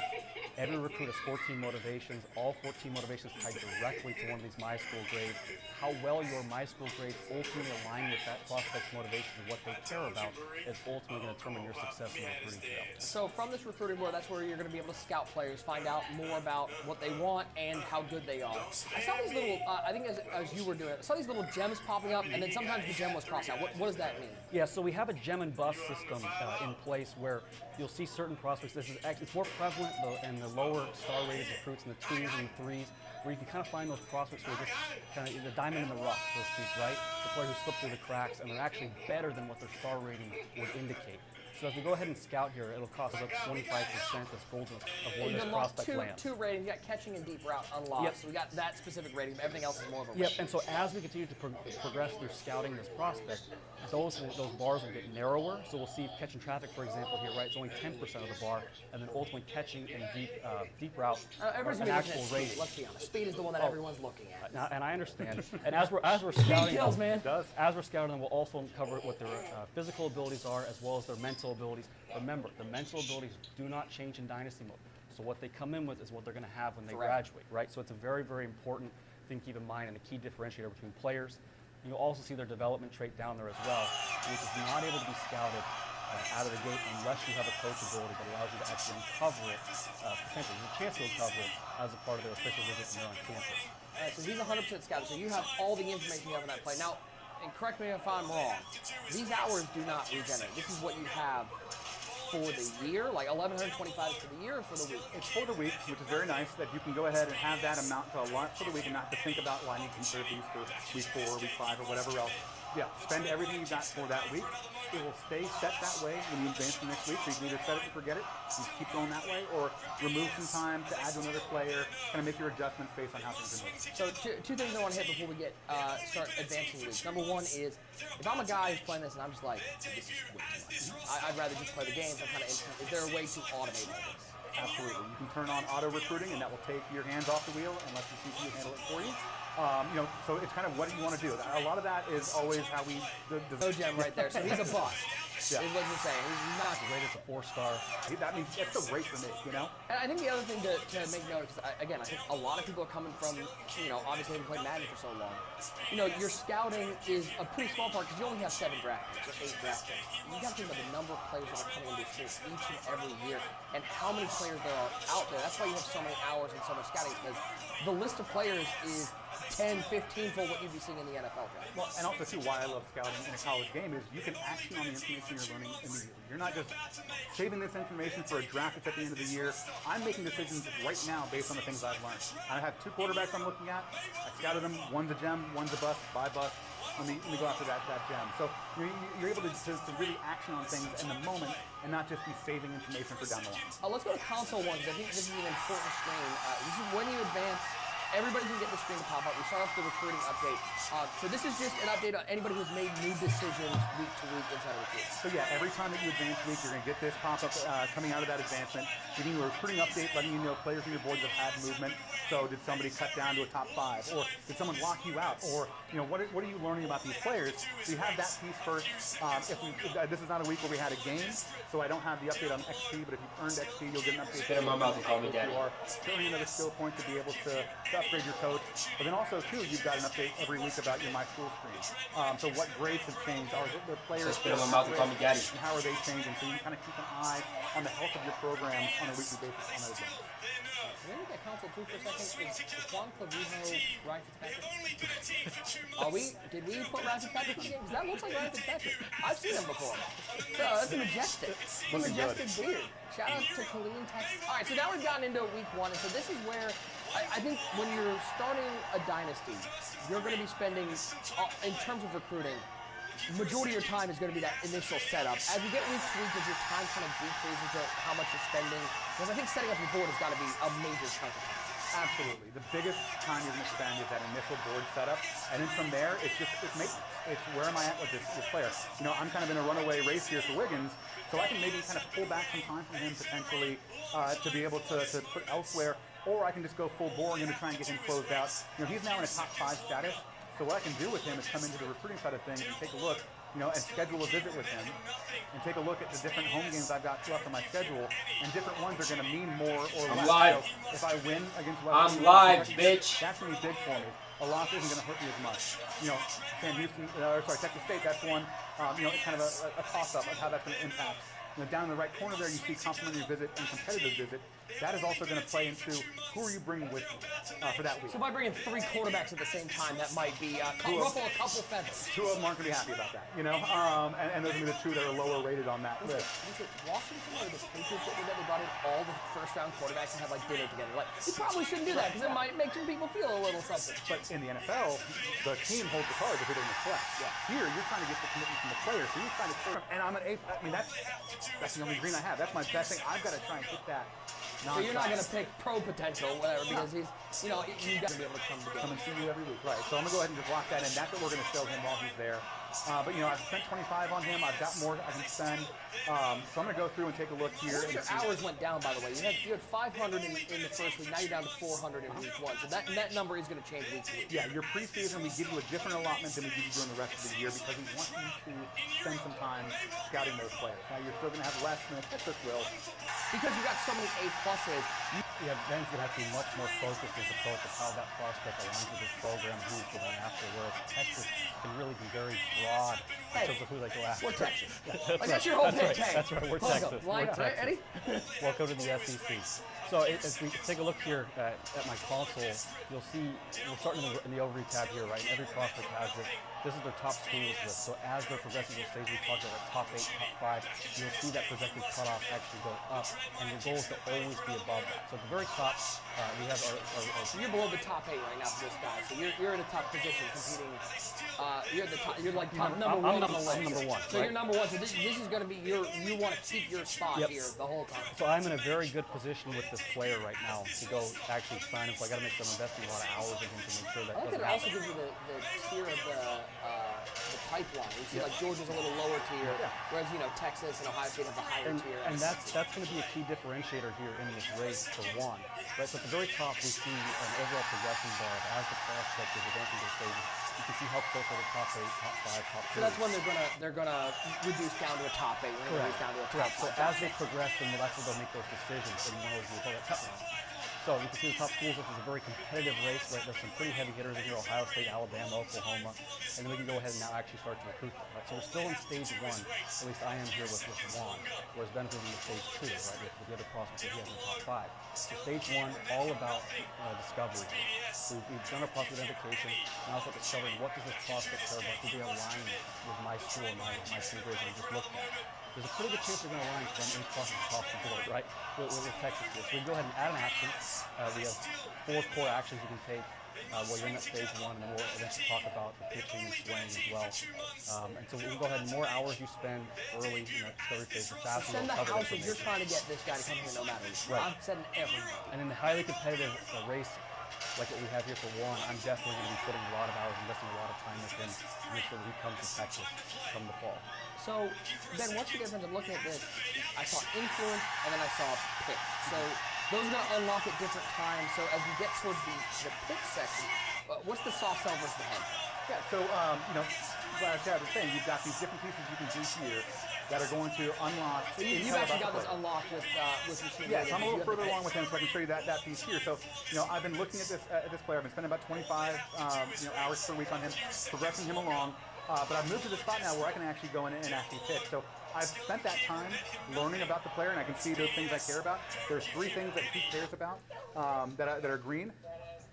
Speaker 6: every recruit has 14 motivations. All 14 motivations tied directly to one of these My School grades. How well your My School grades ultimately align with that prospect's motivations and what they care about is ultimately going to determine your success in the recruiting trail.
Speaker 7: So from this recruiting board, that's where you're going to be able to scout players, find out more about what they want and how good they are. I saw these little, I think as you were doing it, I saw these little gems popping up, and then sometimes the gem was crossed out. What does that mean?
Speaker 6: Yeah, so we have a gem and bust system in place where you'll see certain prospects. It's more prevalent in the lower star rated recruits in the 2s and the 3s, where you can kind of find those prospects who are just kind of the diamond in the rough, so to speak, right? The player who slipped through the cracks and they're actually better than what their star rating would indicate. So as we go ahead and scout here, it'll cost us up 25% as gold of where this prospect lands.
Speaker 7: Two ratings. You got catching and deep route unlocked.
Speaker 6: Yep.
Speaker 7: So we got that specific rating, but everything else is more of a
Speaker 6: Yep, and so as we continue to progress through scouting this prospect, those bars will get narrower. So we'll see catching traffic, for example, here, right? It's only 10% of the bar, and then ultimately catching and deep route
Speaker 7: everyone's
Speaker 6: an actual
Speaker 7: speed.
Speaker 6: rating.
Speaker 7: Let's be honest. Speed is the one that everyone's looking at.
Speaker 6: And I understand. And as we're scouting,
Speaker 7: kills, man.
Speaker 6: As we're scouting them, we'll also cover what their physical abilities are as well as their mental abilities. Remember, the mental abilities do not change in dynasty mode. So what they come in with is what they're going to have when they graduate, right? So it's a very, very important thing to keep in mind and a key differentiator between players. You'll also see their development trait down there as well, which is not able to be scouted out of the gate unless you have a coach ability that allows you to actually uncover it, potentially. There's a chance to uncover it as a part of their official visit when they're on campus.
Speaker 7: All right, so he's 100% scouted. So you have all the information you have on that play. Now, and correct me if I'm wrong, these hours do not regenerate. This is what you have for the year? Like 1,125 is for the year or for the week?
Speaker 8: It's for the week, which is very nice that you can go ahead and have that amount to a lot for the week and not to think about, well, I need to conserve these for week 4, week 5, or whatever else. Yeah, spend everything you got for that week. It will stay set that way when you advance to the next week. So you can either set it and forget it, and keep going that way, or remove some time to add to another player, kind of make your adjustments based on how things are moving.
Speaker 7: So two things I want to hit before we get start advancing weeks. Number one is, if I'm a guy who's playing this and I'm just like, this is way too much. I'd rather just play the games. I'm kind of is there a way to automate all this?
Speaker 8: Absolutely. You can turn on auto recruiting, and that will take your hands off the wheel and let the CPU handle it for you. So it's kind of what do you want to do. A lot of that is always how we.
Speaker 7: No gem right there. So he's a bust.
Speaker 8: Yeah.
Speaker 7: Is what you're saying. He's not
Speaker 6: Great as a 4-star.
Speaker 8: That means that's so great for me, you know.
Speaker 7: And I think the other thing to make note, because I think a lot of people are coming from, obviously having played Madden for so long. Your scouting is a pretty small part because you only have 7 draft picks or 8 draft picks. You got to think about the number of players that are coming into schools each and every year and how many players there are out there. That's why you have so many hours and so much scouting, because the list of players is 10, 15 for what you'd be seeing in the NFL draft.
Speaker 8: Well, and also too, why I love scouting in a college game is you can action on the information you're learning immediately. You're not just saving this information for a draft that's at the end of the year. I'm making decisions right now based on the things I've learned. I have 2 quarterbacks I'm looking at. I scouted them. One's a gem, one's a bust. Buy bust. Let me go after that gem. So you're able to really action on things in the moment and not just be saving information for down the line.
Speaker 7: Let's go to console 1, because I think this is an important screen. This is when you advance. Everybody can get the screen to pop up. We start off the recruiting update. So this is just an update on anybody who's made new decisions week to week inside of recruiting.
Speaker 8: So yeah, every time that you advance week, you're going to get this pop-up coming out of that advancement, giving you a recruiting update, letting you know players on your board that have movement. So did somebody cut down to a top 5? Or did someone lock you out? Or what are you learning about these players? So you have that piece first. If this is not a week where we had a game, so I don't have the update on XP, but if you've earned XP, you'll get an update.
Speaker 2: Spit in my mouth and call me daddy.
Speaker 8: You are earning another skill point to be able to upgrade your coach. But then also, too, you've got an update every week about your My School screen. So what grades have changed? Are the players
Speaker 2: Spit in my mouth and call me daddy.
Speaker 8: and how are they changing? So you can kind of keep an eye on the health of your program on a weekly basis on those games.
Speaker 7: Can we look at console 2 for a second? Is Juan Clavijo Ryan Fitzpatrick? Did we put Ryan Fitzpatrick in the game? Because that looks like Ryan Fitzpatrick. I've seen him before. So that's a majestic.
Speaker 8: Looking good.
Speaker 7: Majestic beard. Shout out to Colleen, Texas. All right, so now we've gotten into week 1, and so this is where I think when you're starting a dynasty, you're going to be spending, in terms of recruiting, majority of your time is going to be that initial setup. As you get week to week, does your time kind of decrease into how much you're spending? Because I think setting up your board has got to be a major chunk of time.
Speaker 8: Absolutely. The biggest time you're going to spend is that initial board setup. And then from there, it's maintenance. It's where am I at with this player? I'm kind of in a runaway race here for Wiggins, so I can maybe kind of pull back some time from him potentially to be able to put elsewhere, or I can just go full bore and try and get him closed out. He's now in a top 5 status, so what I can do with him is come into the recruiting side of things and take a look, and schedule a visit with him and take a look at the different home games I've got left on my schedule, and different ones are going to mean more or less.
Speaker 2: I'm live.
Speaker 8: So if I win against
Speaker 2: I'm live, bitch.
Speaker 8: That's going to be big for me. A loss isn't going to hurt me as much. Texas State, that's one, it's kind of a toss-up of how that's going to impact. Down in the right corner there, you see complimentary visit and competitive visit. That is also going to play into who are you bringing with you for that week.
Speaker 7: So by bringing 3 quarterbacks at the same time, that might be ruffle a couple feathers.
Speaker 8: 2 of them aren't going to be happy about that, and those are going to be the 2 that are lower rated on that list.
Speaker 7: Was it Washington or the Patriots that did that? They brought in all the first-round quarterbacks and had dinner together. You probably shouldn't do that because it might make some people feel a little something.
Speaker 8: But in the NFL, the team holds the cards of who they're going to select. Yeah. Here, you're trying to get the commitment from the player, so you're trying to play. And I'm an 8. That's the only green I have. That's my best thing. I've got to try and hit that.
Speaker 7: So you're not going to pick pro potential, whatever, because he's, you got to be able to come
Speaker 8: and see you every week, right? So I'm going to go ahead and just lock that in. That's what we're going to show him while he's there. But I've spent 25 on him. I've got more I can spend. So I'm going to go through and take a look here.
Speaker 7: Your hours went down, by the way. You had 500 in the first week. Now you're down to 400 in week 1. So that number is going to change week to week.
Speaker 8: Yeah, your preseason, we give you a different allotment than we give you during the rest of the year because we want you to spend some time scouting those players. Now you're still going to have less than a Texas will.
Speaker 7: Because you got so many A-pluses.
Speaker 6: Yeah, Ben's going to have to be much more focused as approach of how that prospect aligns with his program, who he's going after, whereas Texas can really be very broad in terms of who they go after.
Speaker 7: We're Texas.
Speaker 6: That's
Speaker 7: your whole
Speaker 6: that's
Speaker 7: pitch.
Speaker 6: Right.
Speaker 7: Hey.
Speaker 6: That's right, we're Texas.
Speaker 7: Line,
Speaker 6: We're Texas.
Speaker 7: Eddie?
Speaker 6: Welcome to the SEC. So as we take a look here at my console, you'll see we're starting in the overview tab here, right? And every prospect has this. This is their top schools list. So as they're progressing through stage, we talked about top 8, top 5. You'll see that projected cutoff actually go up, and your goal is to always be above that. So at the very top, we have our
Speaker 7: So you're below the top 8 right now for this guy. So you're in a tough position competing. You're at the top. You're like top number one on the list.
Speaker 6: I'm number one.
Speaker 7: So
Speaker 6: right?
Speaker 7: you're number one. So this is going to be you want to keep your spot here the whole time.
Speaker 6: So I'm in a very good position with this player right now to go actually sign him. So I got to make sure I'm investing a lot of hours in him to make sure that.
Speaker 7: I like that it also gives you the tier of the pipeline. You see, like Georgia's a little lower tier, whereas Texas and Ohio State have a higher tier.
Speaker 6: And that's going to be a key differentiator here in this race for one. Right, so at the very top, we see an overall progression bar as the prospect is advancing to the stages. You can see how close are the top 8, top 5, top 2.
Speaker 7: So that's when they're gonna reduce down to a top 8. Reduce down to a top 5.
Speaker 6: So as they progress, then that's when they'll make those decisions. And one of those we call that cut line. So you can see the top schools. This is a very competitive race. Right, there's some pretty heavy hitters in here: Ohio State, Alabama, Oklahoma, and then we can go ahead and now actually start to recruit them. Right, so we're still in stage 1. At least I am here with Juan, whereas Ben's in stage 2, right, with the other prospects that he has in the top 5. So stage 1, all about discovery. So we've done a prospect identification, and also discovering what does this prospect care about? Do they align with my school, my school grades that I just looked at? There's a pretty good chance they're going to align from any prospect across the board, right? With Texas here. So we can go ahead and add an action. We have 4 core actions you can take while you're in that stage 1, and then we'll eventually talk about the pitching and swaying as well. And so we can go ahead and more hours you spend early in that discovery phase, the faster
Speaker 7: Send
Speaker 6: you'll
Speaker 7: the
Speaker 6: cover
Speaker 7: house if you're
Speaker 6: information.
Speaker 7: trying to get this guy to come here no matter what.
Speaker 6: Right.
Speaker 7: I'm sending everything.
Speaker 6: And in the highly competitive race like what we have here for one, I'm definitely going to be putting a lot of hours, investing a lot of time with him to make sure that he comes to Texas come the fall.
Speaker 7: So, Ben, what's the difference in looking at this? I saw influence and then I saw pitch. So those are going to unlock at different times. So as we get towards the pitch section, what's the soft sell versus the head?
Speaker 8: Yeah, so, like I was saying, you've got these different pieces you can do here that are going to unlock.
Speaker 7: So you've actually got this unlocked with machine
Speaker 8: Yes,
Speaker 7: learning.
Speaker 8: I'm a little further along with him, so I can show you that piece here. So, I've been looking at this player. I've been spending about 25 hours per week on him, progressing him along. But I've moved to the spot now where I can actually go in and actually pitch. So I've spent that time learning about the player, and I can see those things I care about. There's 3 things that he cares about that are green.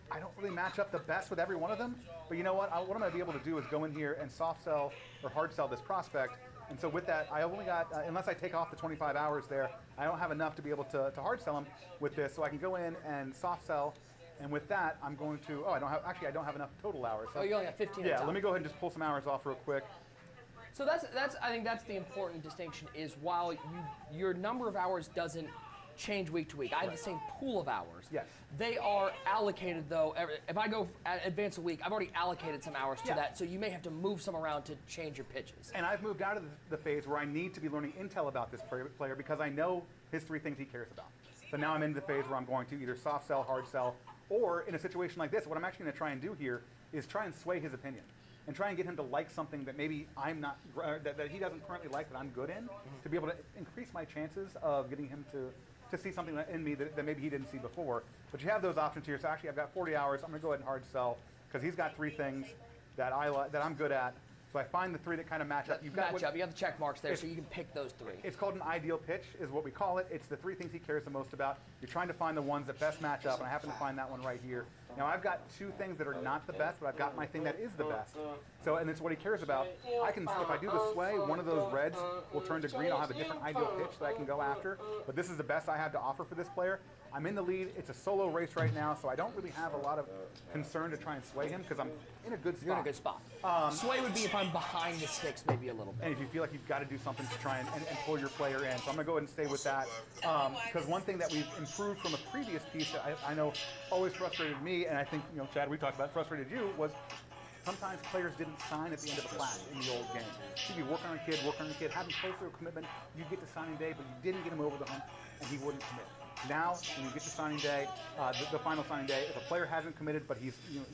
Speaker 8: I don't really match up the best with every one of them, but you know what? What I'm going to be able to do is go in here and soft sell or hard sell this prospect. And so with that, I only got, unless I take off the 25 hours there, I don't have enough to be able to hard sell him with this. So I can go in and soft sell. And with that, I'm going to, I don't have enough total hours. So,
Speaker 7: you only have 15
Speaker 8: Yeah, let me go ahead and just pull some hours off real quick.
Speaker 7: So I think that's the important distinction is while your number of hours doesn't change week to week. I have the same pool of hours.
Speaker 8: Yes.
Speaker 7: They are allocated though. If I go advance a week, I've already allocated some hours to that. So you may have to move some around to change your pitches.
Speaker 8: And I've moved out of the phase where I need to be learning intel about this player because I know his 3 things he cares about. So now I'm into the phase where I'm going to either soft sell, hard sell, or in a situation like this, what I'm actually going to try and do here is try and sway his opinion and try and get him to like something that maybe I'm not, that he doesn't currently like that I'm good in, to be able to increase my chances of getting him to see something in me that maybe he didn't see before. But you have those options here. So actually I've got 40 hours. I'm going to go ahead and hard sell because he's got 3 things that I'm good at. So I find the 3 that kind of match up.
Speaker 7: You have the check marks there, so you can pick those 3.
Speaker 8: It's called an ideal pitch, is what we call it. It's the 3 things he cares the most about. You're trying to find the ones that best match up, and I happen to find that one right here. Now, I've got 2 things that are not the best, but I've got my thing that is the best. So, and it's what he cares about. If I do the sway, one of those reds will turn to green. I'll have a different ideal pitch that I can go after. But this is the best I have to offer for this player. I'm in the lead. It's a solo race right now, so I don't really have a lot of concern to try and sway him because I'm in a good spot.
Speaker 7: You're in a good spot. Sway would be if I'm behind the sticks maybe a little bit.
Speaker 8: And if you feel like you've got to do something to try and pull your player in. So I'm going to go ahead and stay with that. Because one thing that we've improved from a previous piece that I know always frustrated me, and I think, Chad, we talked about frustrated you, was sometimes players didn't sign at the end of the class in the old game. You'd be working on a kid, having close to a commitment, you get to signing day, but you didn't get him over the hump, and he wouldn't commit. Now, when you get to signing day, the final signing day, if a player hasn't committed, but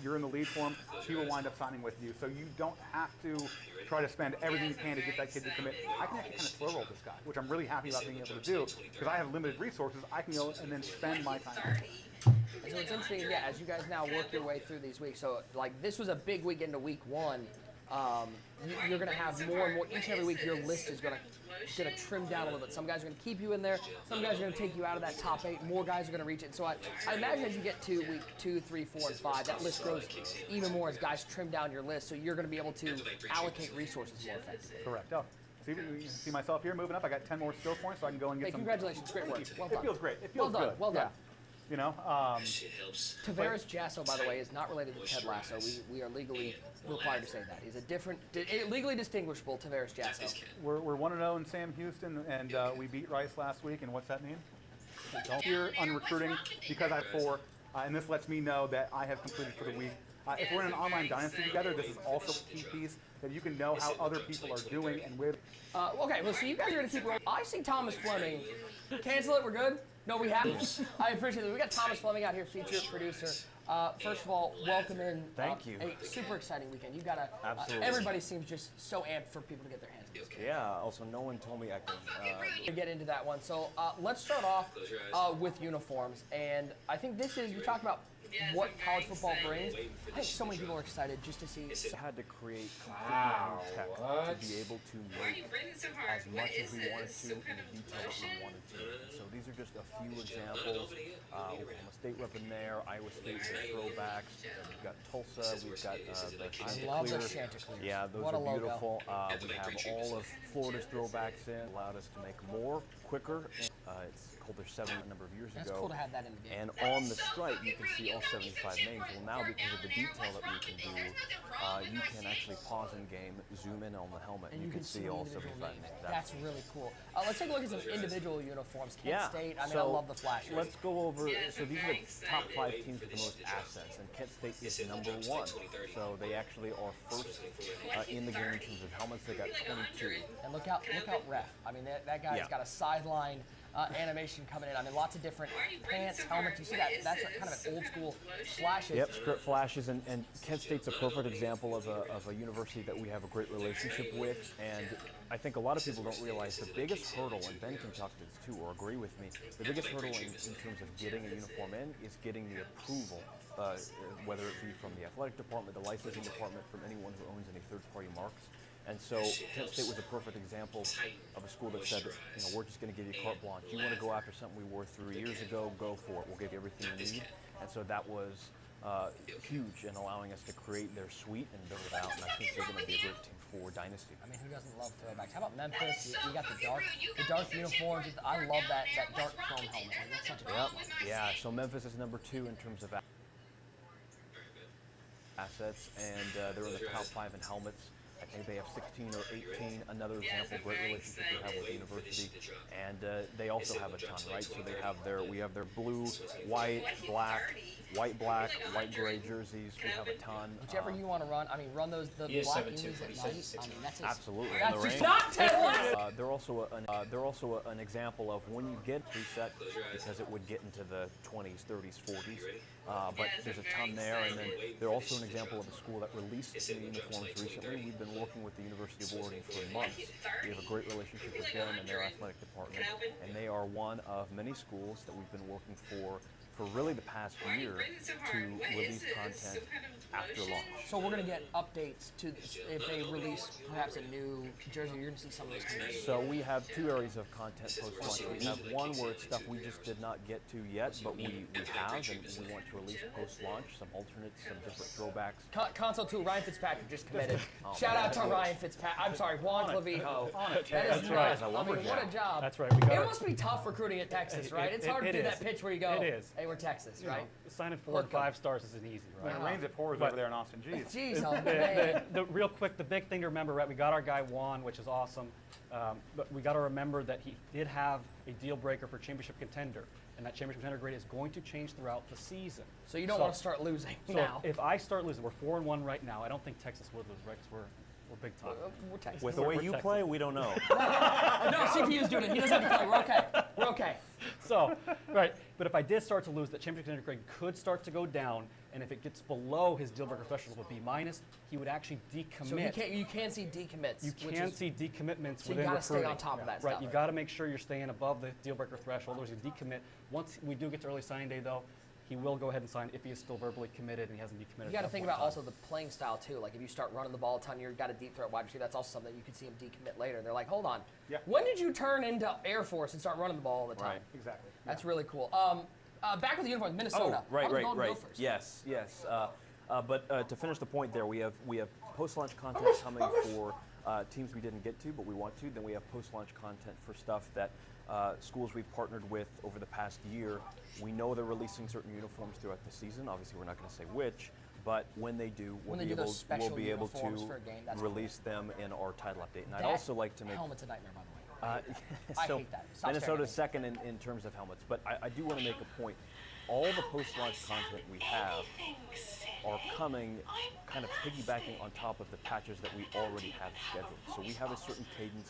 Speaker 8: you're in the lead for him, he will wind up signing with you. So you don't have to try to spend everything you can to get that kid to commit. I can actually kind of slow roll this guy, which I'm really happy about being able to do because I have limited resources. I can go and then spend my time.
Speaker 7: So it's interesting, as you guys now work your way through these weeks. So, like, this was a big week into week 1. you're going to have more and more each and every week. Your list is going to trim down a little bit. Some guys are going to keep you in there. Some guys are going to take you out of that top 8. More guys are going to reach it. So I imagine as you get to week 2, 3, 4, and 5, that list grows even more as guys trim down your list. So you're going to be able to allocate resources more effectively.
Speaker 8: Correct. Oh, see myself here moving up. I got 10 more skill points, so I can go and get
Speaker 7: Hey,
Speaker 8: some.
Speaker 7: congratulations. Great work. Well done.
Speaker 8: It feels great. It feels
Speaker 7: Well done.
Speaker 8: good.
Speaker 7: Well done.
Speaker 8: Yeah. You know,
Speaker 7: Tavares Jasso, by the way, is not related to Ted Lasso. We are legally required to say that. He's a different, legally distinguishable Tavares Jasso.
Speaker 8: we're 1-0 in Sam Houston, and we beat Rice last week. And what's that mean? Don't here on recruiting because I have 4, and this lets me know that I have completed for the week. If we're in an online dynasty together, this is also a key piece that you can know how other people are doing and where.
Speaker 7: Okay, well, so you guys are going to keep rolling. I see Thomas Fleming. Cancel it, we're good? No, we haven't. I appreciate it. We got Thomas Fleming out here, feature producer. First of all, welcome in.
Speaker 9: Thank you.
Speaker 7: A super exciting weekend. You've got a.
Speaker 9: Absolutely.
Speaker 7: Everybody seems just so amped for people to get their hands on this.
Speaker 9: Yeah, also no one told me I could.
Speaker 7: To get into that one. So let's start off with uniforms. And I think this is, you talk about what college football brings. I think so many people are excited just to see.
Speaker 9: I had to create completely new tech to be able to make as much as we wanted to in the detail that we wanted to. So these are just a few examples. Oklahoma State rep in there, Iowa State with throwbacks. We've got Tulsa, we've got the
Speaker 7: I love the Chanticleers.
Speaker 9: Yeah, those
Speaker 7: What a
Speaker 9: are
Speaker 7: logo.
Speaker 9: beautiful. We have all of Florida's throwbacks in, allowed us to make more, quicker. It's called their 7 a number of years
Speaker 7: That's
Speaker 9: ago.
Speaker 7: cool to have that in the game.
Speaker 9: And on the stripe, you can see all 75 names. Well, now because of the detail that we can do, you can actually pause in game, zoom in on the helmet, and you can see all
Speaker 7: individual
Speaker 9: 75
Speaker 7: names.
Speaker 9: names.
Speaker 7: That's really cool. Let's take a look at some individual uniforms. Kent
Speaker 9: Yeah.
Speaker 7: State, I mean,
Speaker 9: so
Speaker 7: I love the flash.
Speaker 9: Let's go over. So these are the top 5 teams with the most assets, and Kent State is number 1. So they actually are first in the game in terms of helmets. They got 22.
Speaker 7: And look out, ref. I mean, that guy's
Speaker 9: Yeah.
Speaker 7: got a sideline animation coming in. I mean, lots of different pants, helmets. You see that? That's kind of an old school flashes.
Speaker 9: Yep, script flashes, and Kent State's a perfect example of a university that we have a great relationship with, and I think a lot of people don't realize the biggest hurdle, and Ben can talk to this too, or agree with me, the biggest hurdle in terms of getting a uniform in is getting the approval, whether it be from the athletic department, the licensing department, from anyone who owns any third-party marks. And so Kent State was a perfect example of a school that said, we're just going to give you carte blanche. You want to go after something we wore 3 years ago, go for it. We'll give you everything you need. And so that was huge in allowing us to create their suite and build it out. And I think they're going to be a great team for Dynasty.
Speaker 7: I mean, who doesn't love throwbacks? How about Memphis? You got the dark uniforms. I love that dark chrome helmet. Like, that's such a good one.
Speaker 9: Yeah, so Memphis is number 2 in terms of assets, and they're in the top 5 in helmets. I think they have 16 or 18. Another example, great relationship we have with the university, and they also have a ton, right? So we have their blue, white, black, white, gray jerseys. We have a ton.
Speaker 7: Whichever you want to run. I mean, run the
Speaker 2: He is
Speaker 7: black
Speaker 2: 7'2",
Speaker 7: Indies
Speaker 2: but
Speaker 7: at
Speaker 2: he says
Speaker 7: night.
Speaker 2: he's
Speaker 7: I mean,
Speaker 2: 6'3".
Speaker 7: that's
Speaker 9: Absolutely.
Speaker 7: That's
Speaker 9: in the
Speaker 7: just
Speaker 9: rain.
Speaker 7: not Ted Lasso.
Speaker 9: They're also an example of when you get preset, because it would get into the 20s, 30s, 40s. But there's a ton there, and then they're also an example of a school that released new uniforms recently. We've been working with the University of Oregon for months. We have a great relationship with them and their athletic department, and they are one of many schools that we've been working for really the past year to release content after launch.
Speaker 7: So we're going to get updates to if they release perhaps a new jersey. You're going to see some of those coming.
Speaker 9: So we have 2 areas of content post-launch. We have one where it's stuff we just did not get to yet, but we have, and we want to release post-launch, some alternates, some different throwbacks.
Speaker 7: Console 2, Ryan Fitzpatrick just committed. Shout out to Ryan Fitzpatrick. I'm sorry, Juan Clavijo. That is
Speaker 6: right.
Speaker 7: I mean, what a job.
Speaker 6: That's right. We got
Speaker 7: It must be tough recruiting at Texas, right? It's hard to do that pitch where you go,
Speaker 6: It is.
Speaker 7: hey, we're Texas, right?
Speaker 6: Signing 4 and 5 stars isn't easy,
Speaker 8: When
Speaker 6: right?
Speaker 8: it rains, it pours
Speaker 6: But-
Speaker 8: over there in Austin. Jeez.
Speaker 7: Jeez, oh man.
Speaker 6: The real quick, the big thing to remember, right? We got our guy Juan, which is awesome, but we got to remember that he did have a deal breaker for championship contender, and that championship contender grade is going to change throughout the season.
Speaker 7: So you don't want to start losing
Speaker 6: So
Speaker 7: now.
Speaker 6: if I start losing, we're 4-1 right now. I don't think Texas would lose, right? Because we're big time.
Speaker 7: We're Texas.
Speaker 9: With the way you play, we don't know.
Speaker 7: No, CPU's doing it. He doesn't have to play. We're okay. We're okay.
Speaker 6: So, right, but if I did start to lose, that championship contender grade could start to go down, and if it gets below his deal breaker threshold of a B-, he would actually decommit.
Speaker 7: So you can see decommits.
Speaker 6: You can see decommitments
Speaker 7: So you
Speaker 6: within
Speaker 7: gotta stay
Speaker 6: recruiting.
Speaker 7: on top of that
Speaker 6: Right,
Speaker 7: stuff.
Speaker 6: you got to make sure you're staying above the deal breaker threshold. There's a decommit. Once we do get to early signing day, though, he will go ahead and sign if he is still verbally committed and he hasn't decommitted.
Speaker 7: You got to
Speaker 6: at that
Speaker 7: think
Speaker 6: point
Speaker 7: about
Speaker 6: in
Speaker 7: also the playing style too. Like if you start running the ball a ton, you've got a deep threat wide receiver. That's also something you could see him decommit later. They're like, hold on,
Speaker 8: Yeah.
Speaker 7: when did you turn into Air Force and start running the ball all the time?
Speaker 9: Right.
Speaker 8: Exactly.
Speaker 7: That's really cool. Back with the uniform, Minnesota.
Speaker 9: Oh, right,
Speaker 7: How does
Speaker 9: right,
Speaker 7: Golden
Speaker 9: right.
Speaker 7: go first?
Speaker 9: Yes, yes. But to finish the point there, we have post-launch content coming for teams we didn't get to, but we want to. Then we have post-launch content for stuff that schools we've partnered with over the past year. We know they're releasing certain uniforms throughout the season. Obviously, we're not going to say which, but when they do,
Speaker 7: When
Speaker 9: we'll
Speaker 7: they
Speaker 9: be
Speaker 7: do
Speaker 9: able,
Speaker 7: those special
Speaker 9: we'll be able
Speaker 7: uniforms
Speaker 9: to
Speaker 7: for a game, that's
Speaker 9: release them in our title update. And I'd
Speaker 7: That
Speaker 9: also like to make
Speaker 7: helmet's a nightmare, by the way. I
Speaker 9: so
Speaker 7: hate that. Stop
Speaker 9: Minnesota's
Speaker 7: staring
Speaker 9: second in terms of helmets, but I do want to make a point. All the post-launch content we have are coming kind of piggybacking on top of the patches that we already have scheduled. So we have a certain cadence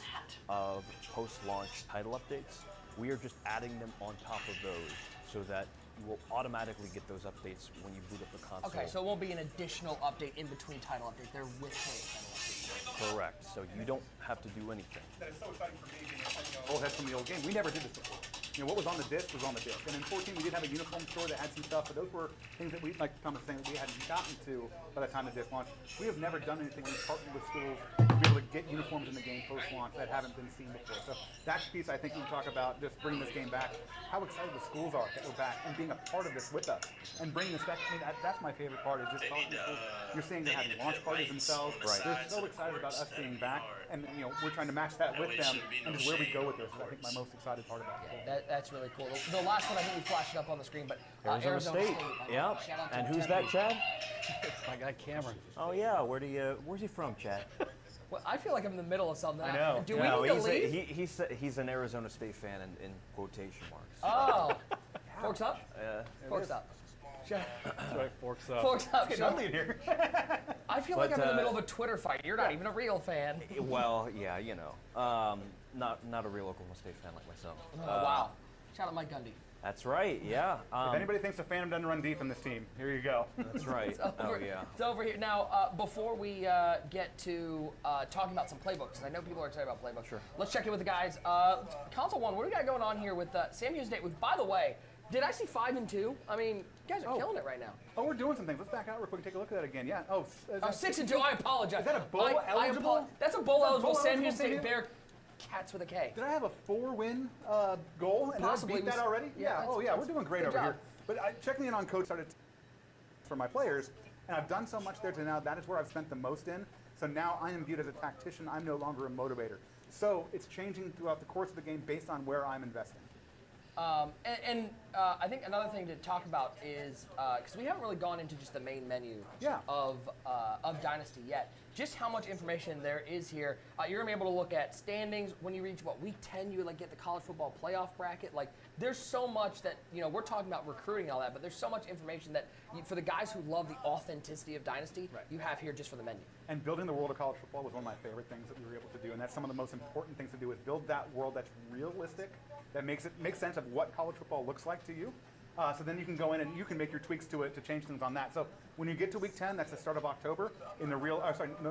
Speaker 9: of post-launch title updates. We are just adding them on top of those so that you will automatically get those updates when you boot up the console.
Speaker 7: Okay, so it won't be an additional update in between title updates. They're with title updates.
Speaker 9: Correct. So you don't have to do anything.
Speaker 8: That is so exciting for me, old heads from the old game. We never did this before. What was on the disc was on the disc. And in 14, we did have a uniform store that had some stuff, but those were things that we, like Thomas was saying, that we hadn't gotten to by the time the disc launched. We have never done anything. We've partnered with schools to be able to get uniforms in the game post-launch that haven't been seen before. So that's the piece I think we talk about, just bringing this game back, how excited the schools are that we're back and being a part of this with us and bringing this back. I mean, that's my favorite part is just talking to schools. You're seeing they're having launch parties themselves.
Speaker 9: Right.
Speaker 8: They're so excited about us being back, and we're trying to match that with them, and just where we go with this is I think my most excited part about it.
Speaker 7: That's really cool. The last one, I think we flashed it up on the screen, but
Speaker 9: Arizona State. Yep.
Speaker 7: Shout out to
Speaker 9: And who's
Speaker 7: Teddy.
Speaker 9: that, Chad?
Speaker 6: It's my guy Cameron.
Speaker 9: Oh yeah. Where's he from, Chad?
Speaker 7: Well, I feel like I'm in the middle of something.
Speaker 8: I know.
Speaker 7: Do
Speaker 9: No,
Speaker 7: we need to leave?
Speaker 9: he's an Arizona State fan in quotation marks.
Speaker 7: Oh. Forks up?
Speaker 9: Uh,
Speaker 7: Forks up.
Speaker 6: That's right, forks up.
Speaker 7: Forks up. You know?
Speaker 8: Somebody in here.
Speaker 7: I feel like
Speaker 9: But,
Speaker 7: I'm in the middle of a Twitter fight. You're not even a real fan.
Speaker 9: well, yeah, not a real Oklahoma State fan like myself.
Speaker 7: Oh, wow. Shout out Mike Gundy.
Speaker 9: That's right. Yeah.
Speaker 8: If anybody thinks the Phantom doesn't run deep in this team, here you go.
Speaker 9: That's right.
Speaker 7: It's over,
Speaker 9: Oh yeah.
Speaker 7: It's over here. Now, before we get to talking about some playbooks, because I know people are excited about playbooks.
Speaker 9: Sure.
Speaker 7: Let's check in with the guys. Console 1, what do we got going on here with Sam Houston State? Which, by the way, did I see 5-2? I mean, you guys are killing it right now.
Speaker 8: Oh, we're doing some things. Let's back out real quick and take a look at that again. Yeah. Oh,
Speaker 7: 6-2. I apologize.
Speaker 8: Is that a bowl eligible?
Speaker 7: That's a bowl eligible. Sam
Speaker 8: eligible
Speaker 7: Houston State
Speaker 8: for
Speaker 7: Bear Cats with a K.
Speaker 8: Did I have a 4-win goal and
Speaker 7: Possibly.
Speaker 8: I beat that already?
Speaker 7: Yeah,
Speaker 8: Oh, yeah. We're doing great
Speaker 7: good
Speaker 8: over
Speaker 7: job.
Speaker 8: here. But checking in on coach started for my players, and I've done so much there to now. That is where I've spent the most in. So now I am viewed as a tactician. I'm no longer a motivator. So it's changing throughout the course of the game based on where I'm investing.
Speaker 7: I think another thing to talk about is because we haven't really gone into just the main menu
Speaker 8: Yeah.
Speaker 7: of Dynasty yet. Just how much information there is here. You're gonna be able to look at standings when you reach week 10. You get the college football playoff bracket. Like there's so much that we're talking about recruiting and all that, but there's so much information that for the guys who love the authenticity of Dynasty, you have here just for the menu.
Speaker 8: And building the world of college football was one of my favorite things that we were able to do, and that's some of the most important things to do is build that world that's realistic, that makes sense of what college football looks like to you. So then you can go in and you can make your tweaks to it to change things on that. So when you get to week 10, that's the start of October.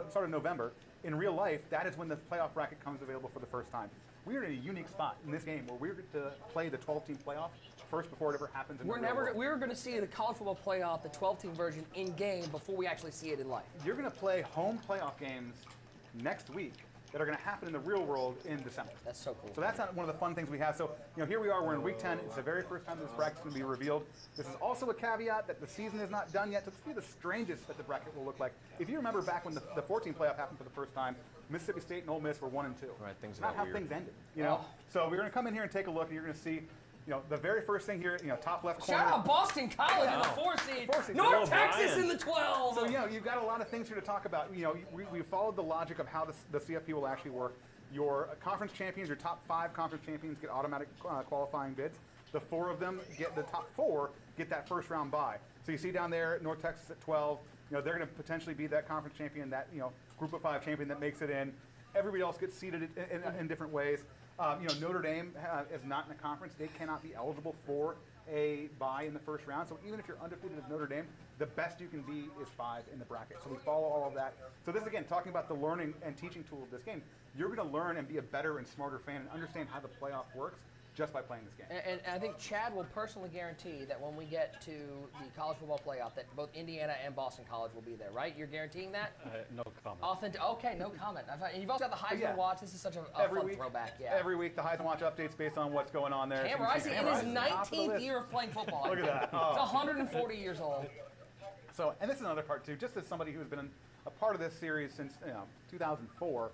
Speaker 8: Start of November. In real life, that is when the playoff bracket comes available for the first time. We are in a unique spot in this game where we're going to play the 12-team playoff first before it ever happens in the real world.
Speaker 7: We're going to see the college football playoff, the 12-team version, in game before we actually see it in life.
Speaker 8: You're going to play home playoff games next week that are going to happen in the real world in December.
Speaker 7: That's so cool.
Speaker 8: So that's one of the fun things we have. So, here we are, we're in week 10. It's the very first time this bracket's going to be revealed. This is also a caveat that the season is not done yet. So this will be the strangest that the bracket will look like. If you remember back when the 14 playoff happened for the first time, Mississippi State and Ole Miss were 1 and 2.
Speaker 9: Right, things
Speaker 8: Not
Speaker 9: got
Speaker 8: how
Speaker 9: weird.
Speaker 8: things ended, So we're going to come in here and take a look, and you're going to see, the very first thing here, top left corner.
Speaker 7: Shout out Boston College in the 4 seed.
Speaker 8: 4 seed.
Speaker 7: North
Speaker 9: Bill
Speaker 7: Texas
Speaker 9: Bryan.
Speaker 7: in the 12.
Speaker 8: So, you've got a lot of things here to talk about. We followed the logic of how the CFP will actually work. Your conference champions, your top 5 conference champions get automatic qualifying bids. The 4 of them the top 4 get that first round bye. So you see down there, North Texas at 12. They're going to potentially be that conference champion, that group of 5 champion that makes it in. Everybody else gets seeded in different ways. Notre Dame is not in a conference. They cannot be eligible for a bye in the first round. So even if you're undefeated as Notre Dame, the best you can be is 5 in the bracket. So we follow all of that. So this, again, talking about the learning and teaching tool of this game, you're going to learn and be a better and smarter fan and understand how the playoff works just by playing this game.
Speaker 7: And I think Chad will personally guarantee that when we get to the college football playoff, that both Indiana and Boston College will be there, right? You're guaranteeing that?
Speaker 6: No comment.
Speaker 7: Okay, no comment. And you've also got the Heisman
Speaker 8: Yeah.
Speaker 7: Watch. This is such a fun throwback. Yeah.
Speaker 8: Every week, the Heisman Watch updates based on what's going on there.
Speaker 7: Cam
Speaker 8: So you
Speaker 7: Rising
Speaker 8: see
Speaker 7: in
Speaker 8: Cam
Speaker 7: his
Speaker 8: Rising top of the
Speaker 7: 19th
Speaker 8: list.
Speaker 7: year of playing football.
Speaker 8: Look at that.
Speaker 7: He's 140 years old.
Speaker 8: So, and this is another part too. Just as somebody who's been a part of this series since 2004,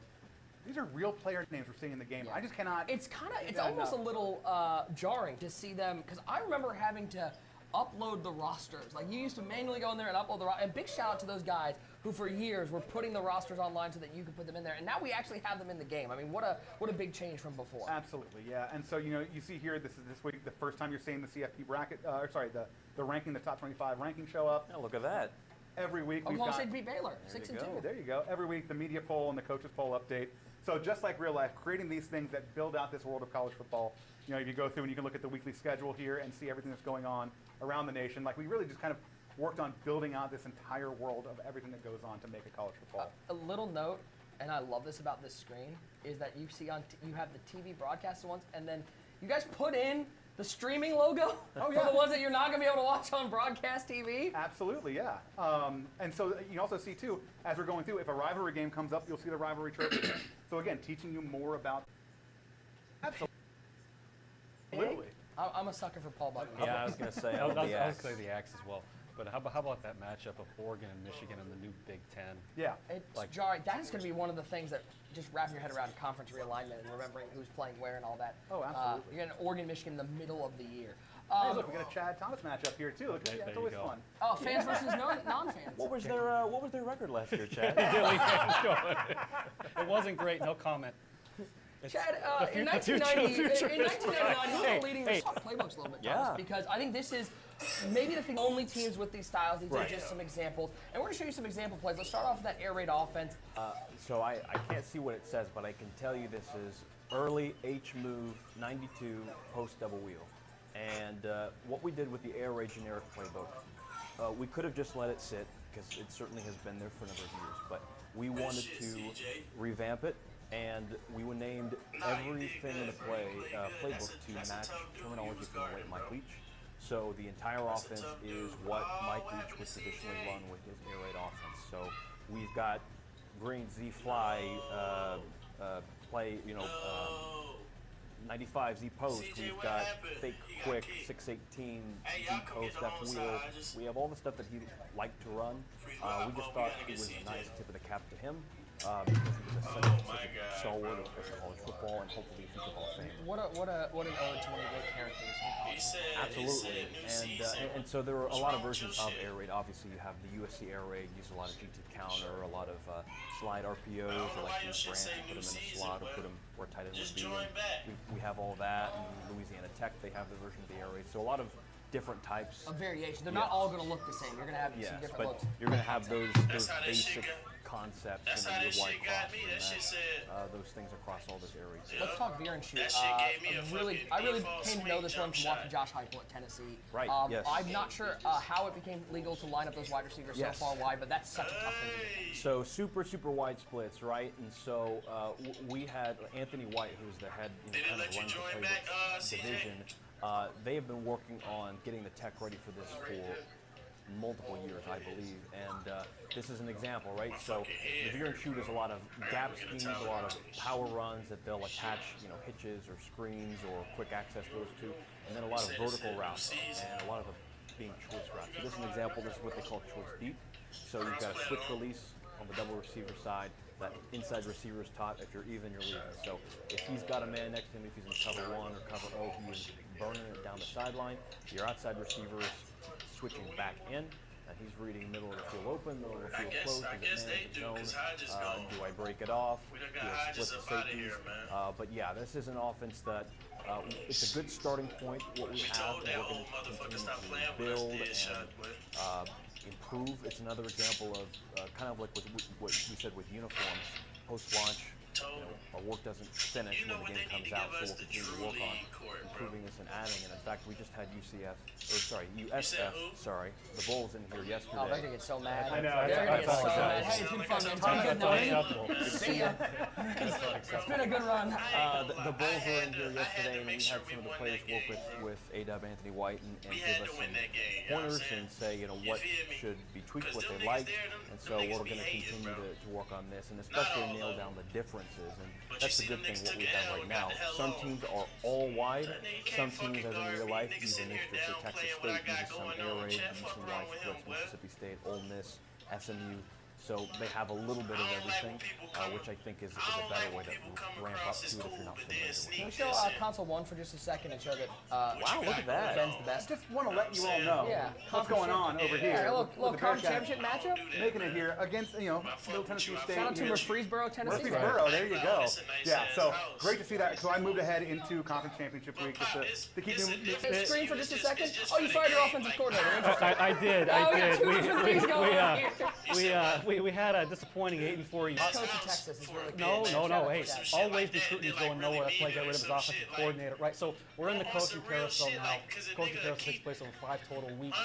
Speaker 8: these are real player names we're seeing in the game.
Speaker 7: Yeah.
Speaker 8: I just cannot.
Speaker 7: It's almost a little jarring to see them, because I remember having to upload the rosters. Like, you used to manually go in there and upload the roster. And big shout out to those guys who for years were putting the rosters online so that you could put them in there. And now we actually have them in the game. I mean, what a big change from before.
Speaker 8: Absolutely, yeah. And so, you see here, this week, the first time you're seeing the CFP bracket, the ranking, the top 25 ranking show up.
Speaker 9: Oh, look at that.
Speaker 8: Every week we've
Speaker 7: Oklahoma
Speaker 8: got.
Speaker 7: State beat Baylor, 6-2.
Speaker 8: There you go. Every week, the media poll and the coaches poll update. So just like real life, creating these things that build out this world of college football. If you go through and you can look at the weekly schedule here and see everything that's going on around the nation. Like, we really just kind of worked on building out this entire world of everything that goes on to make a college football.
Speaker 7: A little note, and I love this about this screen, is that you see you have the TV broadcast ones, and then you guys put in the streaming logo for the ones that you're not going to be able to watch on broadcast TV.
Speaker 8: Absolutely, yeah. And so you also see, too, as we're going through, if a rivalry game comes up, you'll see the rivalry trophy there. So, again, teaching you more about. Absolutely.
Speaker 7: I'm a sucker for Paul Buckner.
Speaker 9: Yeah, I was going to say,
Speaker 6: I was going
Speaker 9: Axe.
Speaker 6: to say the Axe as well. But how about that matchup of Oregon and Michigan in the new Big Ten?
Speaker 8: Yeah.
Speaker 7: It's jarring. That is going to be one of the things that just wrapping your head around conference realignment and remembering who's playing where and all that.
Speaker 8: Oh, absolutely.
Speaker 7: You're getting Oregon, Michigan in the middle of the year.
Speaker 8: Hey, look, we got aAd Thomas matchup here too. Look,
Speaker 6: There
Speaker 8: that's
Speaker 6: you
Speaker 8: always
Speaker 6: go.
Speaker 8: fun.
Speaker 7: Oh, fans versus non-fans.
Speaker 9: What was their record last year, Chad?
Speaker 6: It wasn't great. No comment.
Speaker 7: Chad, in
Speaker 6: the future
Speaker 7: 1999, he was leading.
Speaker 6: Hey.
Speaker 7: Let's talk playbooks a little bit,
Speaker 9: Yeah.
Speaker 7: Thomas, because I think this is maybe the thing. Only teams with these styles. These are
Speaker 9: Right.
Speaker 7: just some examples, and we're going to show you some example plays. Let's start off with that air raid offense.
Speaker 9: So I can't see what it says, but I can tell you this is early H move 92 post double wheel. And what we did with the air raid generic playbook, we could have just let it sit because it certainly has been there for a number of years. But we wanted to revamp it, and we named everything in the playbook to match terminology from the late Mike Leach. So the entire offense is what Mike Leach would traditionally run with his air raid offense. So we've got green Z fly play, 95 Z post. We've got fake quick 618 Z post F wheel. We have all the stuff that he liked to run. We just thought it was a nice tip of the cap to him because he was such a stalwart of college football and hopefully a future Hall of Fame.
Speaker 7: What an ode to one of the great characters in college football.
Speaker 9: Absolutely, and so there are a lot of versions of air raid. Obviously, you have the USC air raid, use a lot of GT counter, a lot of slide RPOs, or like use branch and put them in the slot or put them where tight end would be. We have all that. In Louisiana Tech, they have the version of the air raid. So a lot of different types.
Speaker 7: Of variation. They're not all going to look the same. You're going to have some different
Speaker 9: but
Speaker 7: looks.
Speaker 9: you're going to have those basic concepts and your wide cross and those things across all this area.
Speaker 7: Let's talk veer and shoot. I really came to know this one from watching Josh Heupel at Tennessee.
Speaker 9: Right. Yes.
Speaker 7: I'm not sure how it became legal to line up those wide receivers so far wide, but that's such a tough thing to do.
Speaker 9: So super wide splits, right? And so we had Anthony White, who's the head, kind of runs the playbook division. They have been working on getting the tech ready for this for multiple years, I believe, and this is an example, right? So the veer and shoot is a lot of gap schemes, a lot of power runs that they'll attach, hitches or screens or quick access those to, and then a lot of vertical routes and a lot of them being choice routes. So this is an example. This is what they call choice deep. So you've got a switch release on the double receiver side. That inside receiver is taught. If you're even, you're leaving. So if he's got a man next to him, if he's in cover 1 or cover O, he is burning it down the sideline. Your outside receiver is switching back in, and he's reading middle of the field open, middle of the field closed. Does it manage the zone? Do I break it off? Do I split the safeties? But yeah, this is an offense that it's a good starting point. What we have, and we're going to continue to build and improve. It's another example of kind of like what we said with uniforms. Post-launch, our work doesn't finish when the game comes out, so we'll continue to work on improving this and adding. And in fact, we just had USF, the Bulls in here yesterday.
Speaker 7: Oh, they're gonna get so mad.
Speaker 6: I know.
Speaker 7: They're gonna get so mad.
Speaker 6: That's
Speaker 7: Hey, it's been fun, man.
Speaker 6: That's
Speaker 7: Take a good
Speaker 6: unacceptable.
Speaker 7: night. See ya. It's been a good run.
Speaker 9: The Bulls were in here yesterday, and we had some of the players work with A-Dub, Anthony White, and give us some pointers and say, what should be tweaked, what they liked. And so we're going to continue to work on this and especially nail down the differences. And that's the good thing what we have right now. Some teams are all wide. Some teams, as in real life, use an extra. So Texas State uses some air raid, uses some wide splits. Mississippi State, Ole Miss, SMU. So they have a little bit of everything, which I think is a better way to ramp up to it if you're not familiar with it.
Speaker 7: Can we show console 1 for just a second and show that
Speaker 9: Wow, look at that.
Speaker 7: Ben's the best?
Speaker 8: Just want to let you all know what's going on over here.
Speaker 7: Yeah,
Speaker 8: with
Speaker 7: look,
Speaker 8: the
Speaker 7: conference
Speaker 8: Bearcats
Speaker 7: championship matchup.
Speaker 8: making it here against, Middle Tennessee State.
Speaker 7: Shout out to Murfreesboro, Tennessee.
Speaker 8: Murfreesboro, there you go. Yeah, so great to see that. So I moved ahead into conference championship week just to keep me.
Speaker 7: Hey, screen for just a second. Oh, you fired your offensive coordinator. Interesting.
Speaker 6: I did.
Speaker 7: Oh, we got two different things going on here.
Speaker 6: We had a disappointing 8-4.
Speaker 7: Coach of Texas is really good.
Speaker 6: No. Hey,
Speaker 7: Yeah.
Speaker 6: always recruiting is going nowhere. That's why he got rid of his offensive coordinator, right? So we're in the coaching carousel now. Coaching carousel takes place over 5 total weeks.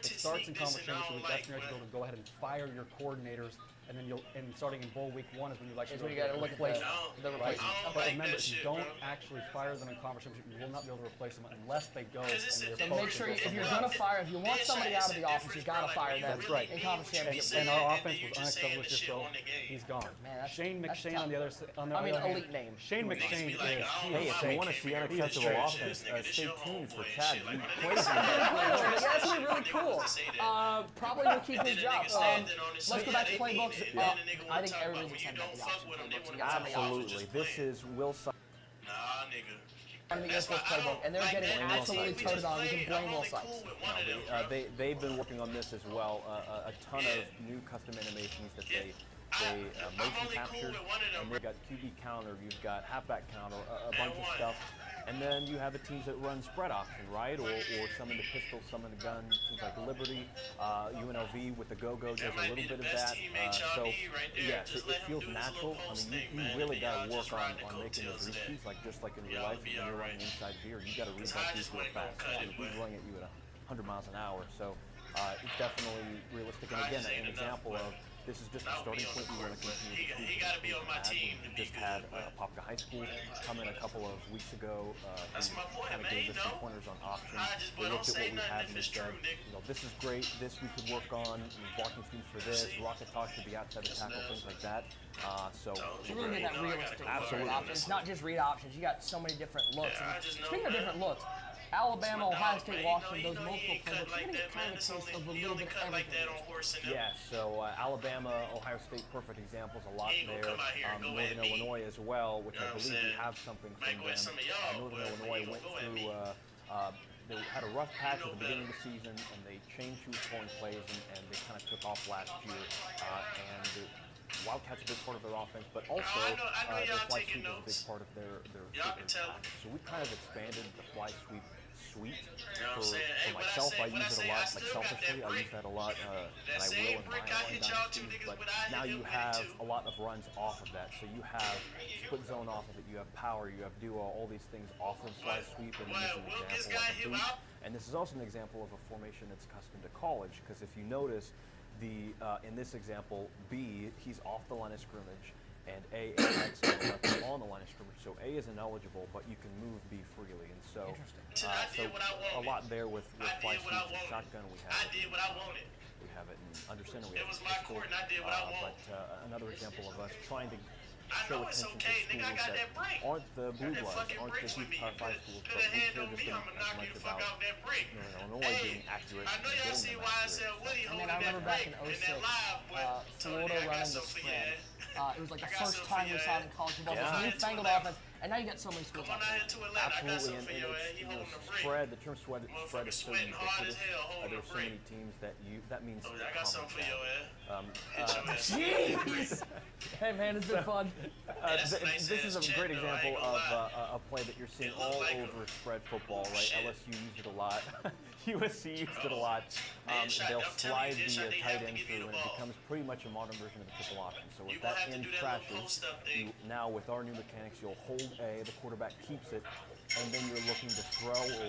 Speaker 6: It starts in conference championship week. That's when you're able to go ahead and fire your coordinators. And then starting in bowl week 1 is when you
Speaker 7: Is when you got to look at the
Speaker 6: right?
Speaker 7: replacement.
Speaker 6: But remember, if you don't actually fire them in conference championship, you will not be able to replace them unless they go. And
Speaker 7: So make sure if you're gonna fire, if you want somebody out of the offense, you gotta fire them.
Speaker 6: That's right.
Speaker 7: In conference championship.
Speaker 6: And our offense was unacceptable this year, so he's gone.
Speaker 7: Man, that's-
Speaker 6: Shane
Speaker 7: that's
Speaker 6: McShane
Speaker 7: tough.
Speaker 6: on the other side.
Speaker 7: Elite name.
Speaker 6: Shane McShane is.
Speaker 9: Hey, if you want to see unacceptable offense, stay tuned for Chad.
Speaker 7: Yeah, that's gonna be really cool. Probably will keep his job. Let's go back to playbooks. I think everybody's excited about the option playbooks. You got so many options.
Speaker 9: Absolutely. This is Will Sykes.
Speaker 7: On the Air Force playbook, and they're getting absolutely toted on. We can blame Will Sykes.
Speaker 9: They've been working on this as well. A ton of new custom animations that they motion captured, and they've got QB counter, you've got halfback counter, a bunch of stuff. And then you have the teams that run spread option, right? Or some in the pistol, some in the gun, things like Liberty. UNLV with the go-go does a little bit of that. So, yes, it feels natural. I mean, you really got to work on making those read keys, just like in real life. When you're running inside veer, you got to read that piece real fast. He's running at you at 100 miles an hour. So it's definitely realistic. And again, an example of this is just a starting point. We want to continue to improve. We just had Popka High School come in a couple of weeks ago. Who kind of gave us some pointers on options. They looked at what we had and they said, this is great. This we could work on. Blocking schemes for this. Rocket toss should be outside the tackle. Things like that. So
Speaker 7: you really get that realistic read options. Not just read options. You got so many different looks. And speaking of different looks, Alabama, Ohio State, Washington, those multiple playbooks, you're going to get kind of a taste of a little bit of everything.
Speaker 9: Yeah, so Alabama, Ohio State, perfect examples, a lot there. Northern Illinois as well, which I believe we have something from them. Northern Illinois went through, they had a rough patch at the beginning of the season, and they changed who was calling plays, and they kind of took off last year. And Wildcats a big part of their offense, but also their fly sweep is a big part of their package. So we kind of expanded the fly sweep suite for myself. I use it a lot, selfishly, I use that a lot, and I will in my online dynasties, but now you have a lot of runs off of that. So you have split zone off of it, you have power, you have duo, all these things off of fly sweep, and this is an example of a boot. And this is also an example of a formation that's custom to college, because if you notice, in this example, B, he's off the line of scrimmage, and A and X are on the line of scrimmage. So A is ineligible, but you can move B freely. And so, a lot there with fly sweeps and shotgun. We have it. We have it in under center. We have it in pistol. But another example of us trying to show attention to schools that aren't the blue bloods, aren't the huge Power 5 schools, but we care just as much about Illinois being accurate and getting them accurate.
Speaker 7: I mean, I remember back in 06, Florida running the spread. It was like the first time we saw it in college football. This newfangled offense, and now you got so many schools out there.
Speaker 9: Absolutely, and spread, the term spread is so ubiquitous. There's so many teams that means
Speaker 10: I got something for your
Speaker 7: Jeez! Hey man, it's been fun.
Speaker 9: This is a great example of a play that you're seeing all over spread football, right? LSU used it a lot. USC used it a lot. They'll slide the tight end through, and it becomes pretty much a modern version of the triple option. So we're that
Speaker 10: have to
Speaker 9: end
Speaker 10: do that little
Speaker 9: crashes,
Speaker 10: post up thing.
Speaker 9: now with our new mechanics, you'll hold A, the quarterback keeps it, and then you're looking to throw or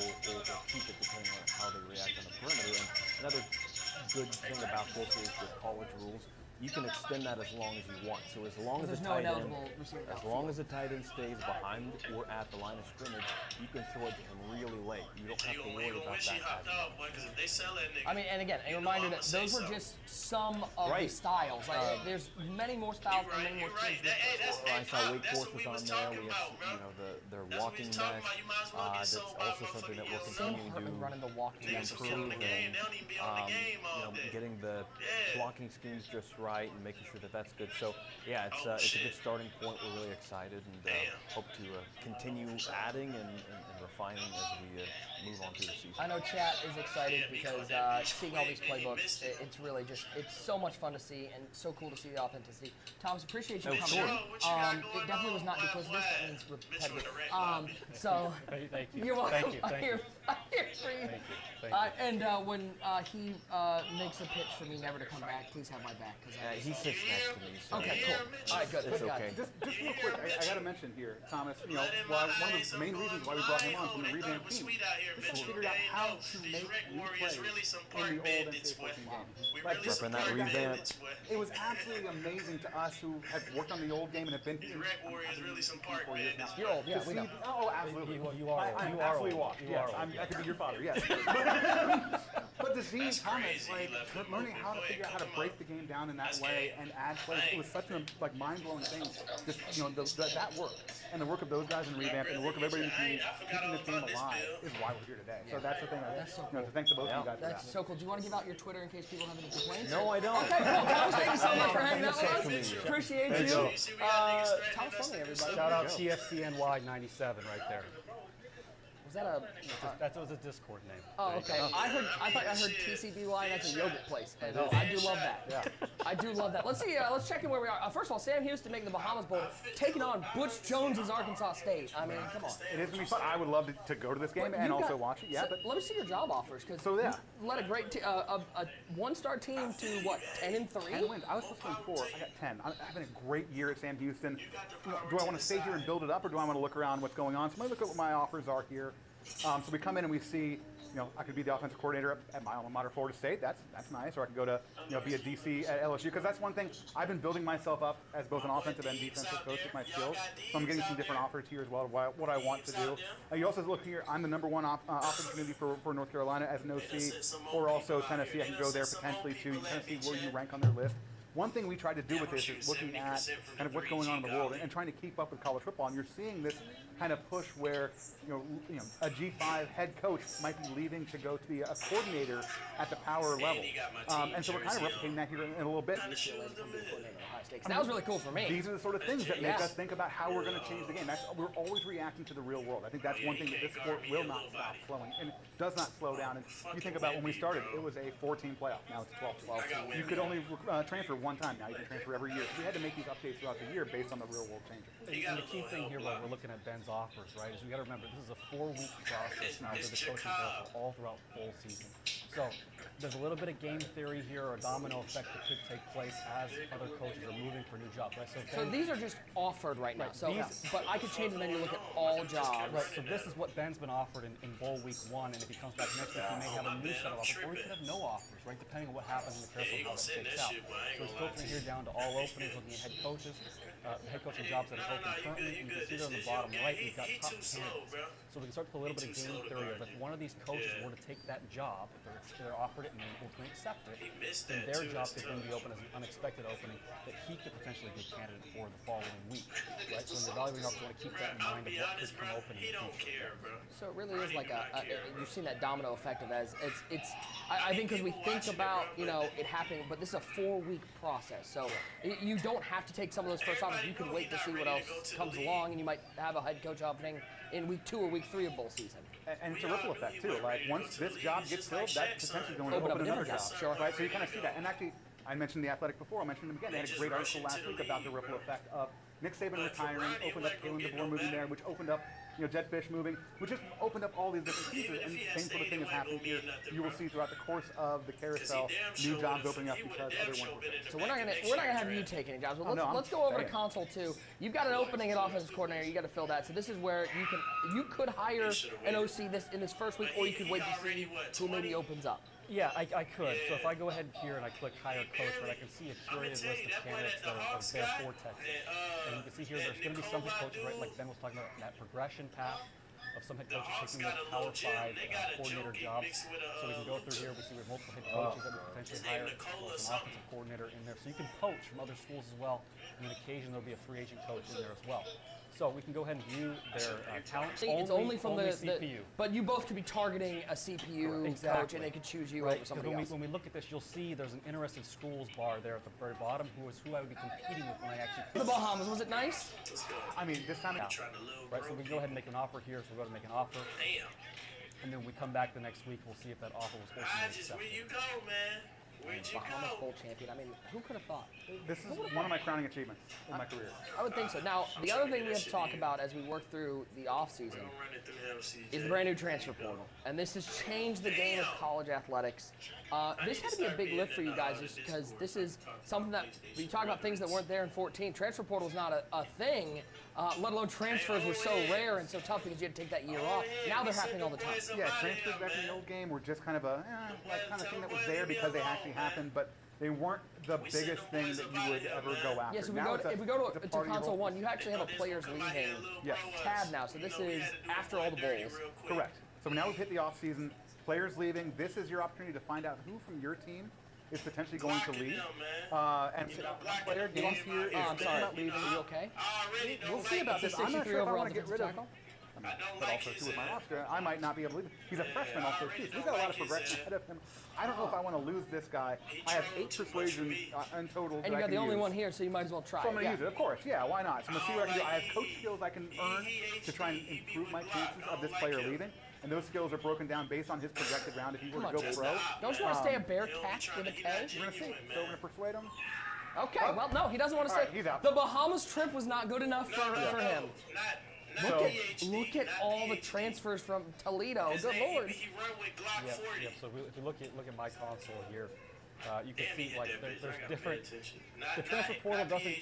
Speaker 9: keep it depending on how they react on the perimeter. And another good thing about this is with college rules, you can extend that as long as you want. So as long as the
Speaker 7: There's no
Speaker 9: tight end,
Speaker 7: ineligible receiver
Speaker 9: as long as the tight end stays behind or at the line of scrimmage, you can throw it to him really late. You don't have to worry about
Speaker 10: Wish he
Speaker 9: that
Speaker 10: hopped off, boy, because if they sell that nigga.
Speaker 7: I mean, and again, a reminder that those were just some of the
Speaker 9: Right.
Speaker 7: styles. Like, there's many more styles and many more teams.
Speaker 9: I saw Wake
Speaker 10: that's
Speaker 9: Forest
Speaker 10: what we
Speaker 9: was
Speaker 10: was
Speaker 9: on there.
Speaker 10: talking
Speaker 9: We
Speaker 10: about,
Speaker 9: have,
Speaker 10: bro.
Speaker 9: you know, their
Speaker 10: That's what we
Speaker 9: walking
Speaker 10: was talking
Speaker 9: mesh.
Speaker 10: about. You might as well get
Speaker 9: That's
Speaker 10: sold by
Speaker 9: also something that we're
Speaker 10: motherfucking
Speaker 7: Sam
Speaker 9: continuing to
Speaker 7: Hartman running the walking
Speaker 10: Niggas
Speaker 7: mesh
Speaker 10: was
Speaker 7: for
Speaker 10: on the
Speaker 7: free.
Speaker 10: game. They don't even be on the game all day.
Speaker 9: Getting the
Speaker 10: Yeah.
Speaker 9: blocking schemes just right and making sure that that's good. So yeah, it's a
Speaker 10: shit.
Speaker 9: good starting point. We're really excited and hope to continue adding and refining as we move on through the season.
Speaker 7: I know chat is excited because seeing all these playbooks, it's really just, it's so much fun to see and so cool to see the authenticity. Thomas, appreciate you
Speaker 9: Oh,
Speaker 7: coming
Speaker 9: sure.
Speaker 7: in. It definitely was not because of this, that means repetitive. So,
Speaker 6: Thank you.
Speaker 7: you're welcome.
Speaker 6: Thank you.
Speaker 7: I'm here for you.
Speaker 6: Thank you.
Speaker 7: And when he makes a pitch for me never to come back, please have my back. Cause
Speaker 9: He sits next to me. So
Speaker 7: okay, cool. All right, good.
Speaker 9: It's
Speaker 7: Good guy.
Speaker 9: okay.
Speaker 8: Just real quick, I got to mention here, Thomas, you know, one of the main reasons why we brought him on from the revamp team, just to figure out how to make new plays in the old NCAA 14 game. Like, just
Speaker 9: Repping that revamp.
Speaker 8: it was absolutely amazing to us who had worked on the old game and have been here for years now.
Speaker 7: You're old, yeah,
Speaker 8: To
Speaker 7: we
Speaker 8: see,
Speaker 7: know.
Speaker 8: oh, absolutely.
Speaker 6: You are old.
Speaker 8: I'm
Speaker 6: You are
Speaker 8: absolutely
Speaker 6: old.
Speaker 8: washed.
Speaker 6: You
Speaker 8: Yes,
Speaker 6: are old.
Speaker 8: I could be your father. Yes. But to see Thomas like learning how to figure out how to break the game down in that way and add plays, it was such a mind-blowing thing. Just that work and the work of those guys in revamp and the work of everybody in the community keeping this game alive is why we're here today. So that's the thing.
Speaker 7: That's so
Speaker 8: So thanks to both of you guys for
Speaker 7: That's
Speaker 8: that.
Speaker 7: so cool. Do you want to give out your Twitter in case people have any complaints?
Speaker 9: No, I don't.
Speaker 7: Okay, cool. Thomas, thank you so much for hanging out with
Speaker 9: Social
Speaker 7: us.
Speaker 9: media.
Speaker 7: Appreciate
Speaker 9: Thank
Speaker 7: you.
Speaker 9: you.
Speaker 7: Thomas Funny, everybody.
Speaker 6: Shout out TFCNY 97 right there.
Speaker 7: Was that a...
Speaker 6: That was a Discord name.
Speaker 7: Oh, okay. I thought I heard TCBY, and that's a yogurt place. And I do love that.
Speaker 6: Yeah.
Speaker 7: I do love that. Let's see. Let's check in where we are. First of all, Sam Houston making the Bahamas Bowl, taking on Butch Jones's Arkansas State. I mean, come on.
Speaker 8: It is going to be fun. I would love to go to this game and
Speaker 7: You've
Speaker 8: also
Speaker 7: got-
Speaker 8: watch it. Yeah,
Speaker 7: so
Speaker 8: but
Speaker 7: let me see your job offers, because
Speaker 8: So, yeah.
Speaker 7: you led a great a one-star team to what, 10-3?
Speaker 8: 10 wins. I was supposed to win 4. I got 10. I'm having a great year at Sam Houston. Do I want to stay here and build it up, or do I want to look around what's going on? So let me look at what my offers are here. So we come in and we see, I could be the offensive coordinator at my alma mater, Florida State. That's nice. Or I could go to, be a DC at LSU, because that's one thing. I've been building myself up as both an offensive and defensive coach with my skills. So I'm getting some different offers here as well, what I want to do. You also look here. I'm the number one opportunity for North Carolina as an OC, or also Tennessee. I can go there potentially to kind of see where you rank on their list. One thing we tried to do with this is looking at kind of what's going on in the world and trying to keep up with college football. And you're seeing this kind of push where a G5 head coach might be leaving to go to be a coordinator at the power level. And so we're kind of replicating that here in a little bit.
Speaker 7: That was really cool for me.
Speaker 8: These are the sort of things that make us think about how we're going to change the game. We're always reacting to the real world. I think that's one thing that this sport will not stop slowing, and it does not slow down. And you think about when we started, it was a 14 playoff. Now it's 12 teams. You could only transfer one time. Now you can transfer every year. So we had to make these updates throughout the year based on the real world changes.
Speaker 6: And the key thing here when we're looking at Ben's offers, right, is we got to remember this is a 4-week process now that the coaching staff are all throughout bowl season. So there's a little bit of game theory here or a domino effect that could take place as other coaches are moving for new jobs, right?
Speaker 7: So these are just offered right now.
Speaker 6: Right,
Speaker 7: So, but I could change them and you look at all jobs.
Speaker 6: Right, so this is what Ben's been offered in bowl week 1, and if he comes back next week, he may have a new set of offers, or he could have no offers, right, depending on what happens in the carousel and how that shakes out. So he's filtering here down to all openings, looking at head coaches, head coaching jobs that are open currently, and you can see there on the bottom right, we've got top candidates. So we can start to put a little bit of game theory of if one of these coaches were to take that job, if they're offered it and they're able to accept it, then their job could then be open as an unexpected opening that he could potentially be a candidate for the following week, right? So when you're evaluating offers, you want to keep that in mind of what could come open in the future.
Speaker 7: So it really is like you've seen that domino effect of as I think because we think about it happening, but this is a 4-week process. So you don't have to take some of those first offers. You can wait to see what else comes along, and you might have a head coach opening in week 2 or week 3 of bowl season.
Speaker 8: And it's a ripple effect too. Like once this job gets filled, that's potentially going to open another job.
Speaker 7: Sure.
Speaker 8: Right? So you kind of see that. And actually, I mentioned The Athletic before. I'll mention them again. They had a great article last week about the ripple effect of Nick Saban retiring, opened up Kalen DeBoer moving there, which opened up Jed Fish moving, which just opened up all these different pieces, and the same sort of thing is happening here. You will see throughout the course of the carousel, new jobs opening up because other ones were
Speaker 7: So we're not gonna have you take any jobs. But let's go over to console 2. You've got an opening at offensive coordinator. You got to fill that. So this is where you could hire an OC in this first week, or you could wait to see who maybe opens up.
Speaker 6: Yeah, I could. So if I go ahead here and I click hire coach, right, I can see a curated list of candidates that are there for Texas. And you can see here there's going to be some head coaches, right, like Ben was talking about, that progression path of some head coaches taking those Power 5 coordinator jobs. So we can go through here. We see we have multiple head coaches that we potentially hire, as well as an offensive coordinator in there. So you can poach from other schools as well. And on occasion, there'll be a free agent coach in there as well. So we can go ahead and view their talent.
Speaker 7: It's only from the
Speaker 6: CPU.
Speaker 7: But you both could be targeting a CPU coach, and they could choose you over somebody else.
Speaker 6: When we look at this, you'll see there's an interested schools bar there at the very bottom, who I would be competing with when I actually.
Speaker 7: The Bahamas, was it nice?
Speaker 8: I mean, this time.
Speaker 6: Right, so we can go ahead and make an offer here. So we'll go ahead and make an offer. And then we come back the next week. We'll see if that offer was ultimately accepted.
Speaker 10: Where you go, man?
Speaker 7: Bahamas Bowl champion. I mean, who could have thought?
Speaker 8: This is one of my crowning achievements in my career.
Speaker 7: I would think so. Now, the other thing we have to talk about as we work through the offseason is the brand new transfer portal. And this has changed the game of college athletics. This had to be a big lift for you guys just because this is something that, when you talk about things that weren't there in 14, transfer portal is not a thing, let alone transfers were so rare and so tough because you had to take that year off. Now they're happening all the time.
Speaker 8: Yeah, transfers back in the old game were just kind of a kind of thing that was there because they actually happened, but they weren't the biggest thing that you would ever go after.
Speaker 7: Yeah, so if we go to console 1, you actually have a players leaving tab now. So this is after all the bowls.
Speaker 8: Correct. So now we've hit the off season. Players leaving. This is your opportunity to find out who from your team is potentially going to leave. And player games here is thinking about leaving.
Speaker 7: Are you okay?
Speaker 8: We'll see about this. I'm not sure if I want to get rid of him.
Speaker 10: don't
Speaker 8: But
Speaker 10: like
Speaker 8: also,
Speaker 10: it.
Speaker 8: too, with my roster, I might not be able to leave. He's a freshman also, too. So he's got a lot of progression ahead of him. I don't know if I want to lose this guy. I have 8 persuasions in total.
Speaker 7: And you got the only one here, so you might as well try.
Speaker 8: So I'm going to use it, of course. Yeah, why not? So I'm going to see what I can do. I have coach skills I can earn to try and improve my chances of this player leaving. And those skills are broken down based on his projected round if he were to go pro.
Speaker 7: Don't you want to stay a bear cat with a K?
Speaker 8: We're going to see. So we're going to persuade him.
Speaker 7: Okay, well, no, he doesn't want to stay.
Speaker 8: Right, he's out.
Speaker 7: The Bahamas trip was not good enough for him. Look at all the transfers from Toledo. Good Lord.
Speaker 6: Yeah. So if you look at my console here, you can see like there's different. The transfer portal doesn't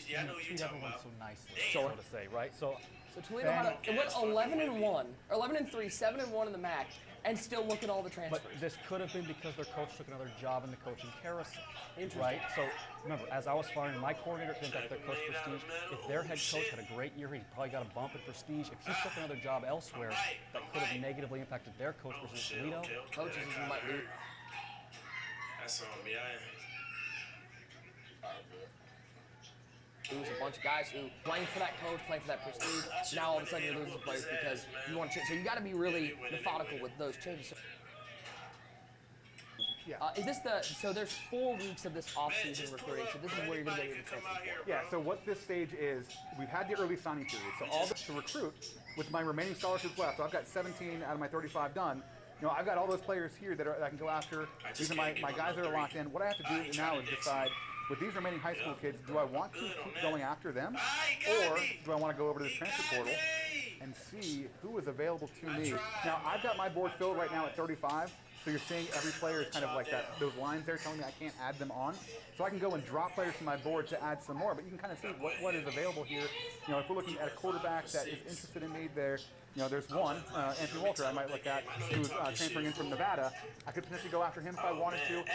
Speaker 6: treat everyone so nicely, so to say, right? So
Speaker 7: Toledo it went 11-1, or 11-3, 7-1 in the MAC, and still look at all the transfers.
Speaker 6: But this could have been because their coach took another job in the coaching carousel, right? So remember, as I was firing my coordinator to impact their coach prestige, if their head coach had a great year, he probably got a bump in prestige. If he took another job elsewhere, that could have negatively impacted their coach versus Toledo.
Speaker 7: Coaches you might lose.
Speaker 10: That's on me.
Speaker 7: Lose a bunch of guys who playing for that coach, playing for that prestige. Now all of a sudden you're losing players because you want to change. So you got to be really methodical with those changes.
Speaker 8: Yeah.
Speaker 7: So there's 4 weeks of this off-season recruiting. So this is where you're going to go to the transfer portal.
Speaker 8: Yeah, so what this stage is, we've had the early signing period. So all this to recruit with my remaining scholarships left. So I've got 17 out of my 35 done. You know, I've got all those players here that I can go after. These are my guys that are locked in. What I have to do now is decide, with these remaining high school kids, do I want to keep going after them? Or do I want to go over to this transfer portal and see who is available to me? Now, I've got my board filled right now at 35. So you're seeing every player is kind of like that. Those lines there telling me I can't add them on. So I can go and drop players from my board to add some more. But you can kind of see what is available here. You know, if we're looking at a quarterback that is interested in me there, you know, there's one, Anthony Walter, I might look at, who's transferring in from Nevada. I could potentially go after him if I wanted to,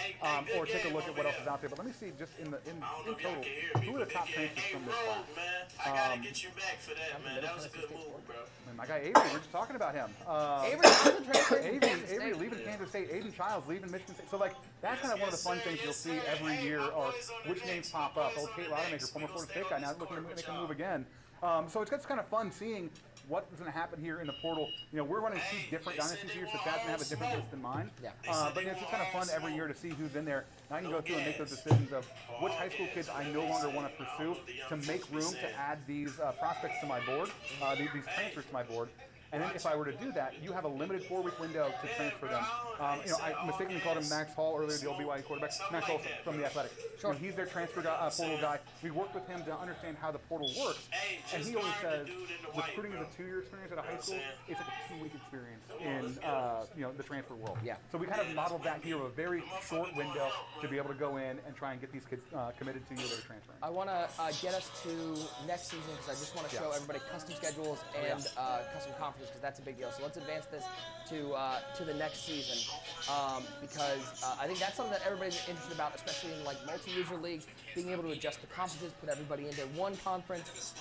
Speaker 8: or take a look at what else is out there. But let me see just in total, who are the top transfers from this class?
Speaker 10: I gotta get you back for that, man. That was a good move, bro.
Speaker 8: And my guy Avery, we're just talking about him. Avery leaving Kansas State, Aiden Childs leaving Michigan State. So like that's kind of one of the fun things you'll see every year, or which names pop up. Old Kate Loudemaker, former Florida State guy, now looking to make a move again. So it's kind of fun seeing what's going to happen here in the portal. You know, we're running 2 different dynasties here, so Chad's going to have a different list in mind.
Speaker 7: Yeah.
Speaker 8: But it's just kind of fun every year to see who's in there. And I can go through and make those decisions of which high school kids I no longer want to pursue to make room to add these prospects to my board, these transfers to my board. And then if I were to do that, you have a limited 4-week window to transfer them. I mistakenly called him Max Hall earlier, the old BYU quarterback. Max Hall from the Athletic.
Speaker 7: Sure.
Speaker 8: He's their transfer portal guy. We worked with him to understand how the portal works. And he always says recruiting is a 2-year experience at a high school. It's like a 2-week experience in the transfer world.
Speaker 7: Yeah.
Speaker 8: So we kind of modeled that here, a very short window to be able to go in and try and get these kids committed to you that are transferring.
Speaker 7: I want to get us to next season because I just want to show everybody custom schedules and custom conferences because that's a big deal. So let's advance this to the next season because I think that's something that everybody's interested about, especially in like multi-user leagues, being able to adjust the conferences, put everybody into one conference.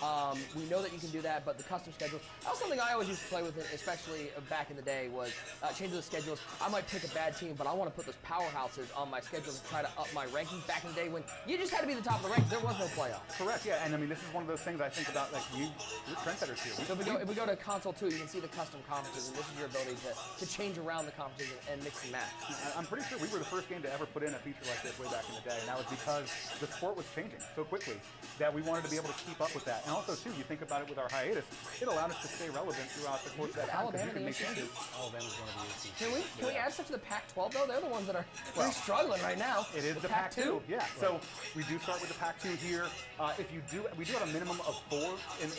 Speaker 7: We know that you can do that, but the custom schedules, that was something I always used to play with, especially back in the day, was changing the schedules. I might pick a bad team, but I want to put those powerhouses on my schedule to try to up my rankings back in the day when you just had to be the top of the rankings. There was no playoff.
Speaker 8: Correct, yeah, and I mean, this is one of those things I think about, like, you're trendsetters here.
Speaker 7: So if we go to console 2, you can see the custom conferences, and this is your ability to change around the conferences and mix and match.
Speaker 8: I'm pretty sure we were the first game to ever put in a feature like this way back in the day, and that was because the sport was changing so quickly that we wanted to be able to keep up with that. And also, too, you think about it with our hiatus, it allowed us to stay relevant throughout the course of that time.
Speaker 7: Alabama
Speaker 8: Make changes.
Speaker 6: Alabama's one of the ACC.
Speaker 7: Can we add stuff to the Pac-12 though? They're the ones that are really struggling right now.
Speaker 8: It is the Pac-2. Yeah. Right. So we do start with the Pac-2 here. We do have a minimum of 4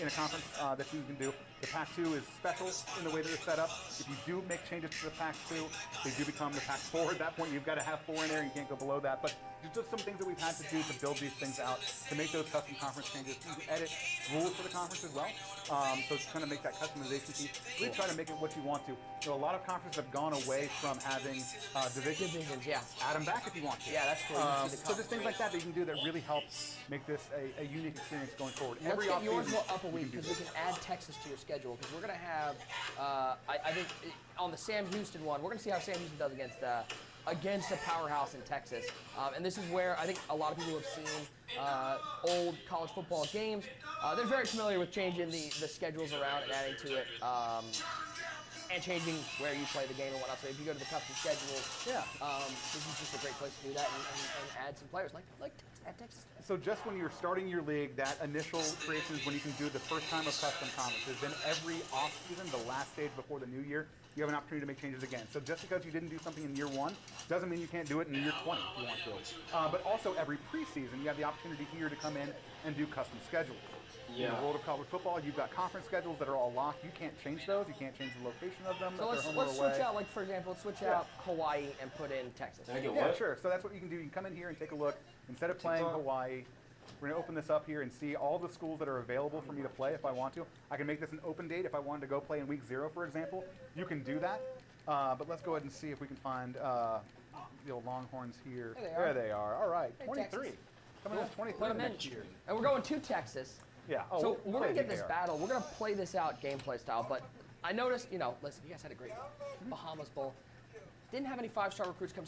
Speaker 8: in a conference that you can do. The Pac-2 is special in the way that it's set up. If you do make changes to the Pac-2, they do become the Pac-4. At that point, you've got to have 4 in there. You can't go below that. But there's just some things that we've had to do to build these things out, to make those custom conference changes, to edit rules for the conference as well. So it's trying to make that customization piece. Really try to make it what you want to. So a lot of conferences have gone away from having divisions.
Speaker 7: Yeah.
Speaker 8: Add them back if you want to.
Speaker 7: Yeah, that's cool.
Speaker 8: So there's things like that you can do that really help make this a unique experience going forward.
Speaker 7: Let's
Speaker 8: Every
Speaker 7: get yours
Speaker 8: offseason,
Speaker 7: up a week because we can add Texas to your schedule because we're going to have, I think, on the Sam Houston one, we're going to see how Sam Houston does against a powerhouse in Texas. And this is where I think a lot of people have seen old college football games. They're very familiar with changing the schedules around and adding to it. And changing where you play the game and whatnot. So if you go to the custom schedules, this is just a great place to do that and add some players like Texas.
Speaker 8: So just when you're starting your league, that initial creation is when you can do the first time of custom conferences. Then every off season, the last stage before the new year, you have an opportunity to make changes again. So just because you didn't do something in year 1 doesn't mean you can't do it in year 20 if you want to. But also every preseason, you have the opportunity here to come in and do custom schedules.
Speaker 2: Yeah.
Speaker 8: In the world of college football, you've got conference schedules that are all locked. You can't change those. You can't change the location of them.
Speaker 7: So let's switch out, like for example, let's switch out Hawaii and put in Texas.
Speaker 8: Yeah, sure. So that's what you can do. You can come in here and take a look. Instead of playing Hawaii, we're going to open this up here and see all the schools that are available for me to play if I want to. I can make this an open date if I wanted to go play in week 0, for example. You can do that. But let's go ahead and see if we can find the old Longhorns here. There they are. All right,
Speaker 7: Hey,
Speaker 8: 23.
Speaker 7: Texas.
Speaker 8: Coming in 23 next year.
Speaker 7: And we're going to Texas.
Speaker 8: Yeah. Oh,
Speaker 7: So we're going to get this
Speaker 8: there.
Speaker 7: battle. We're going to play this out gameplay style. But I noticed, listen, you guys had a great Bahamas Bowl. Didn't have any 5-star recruits come.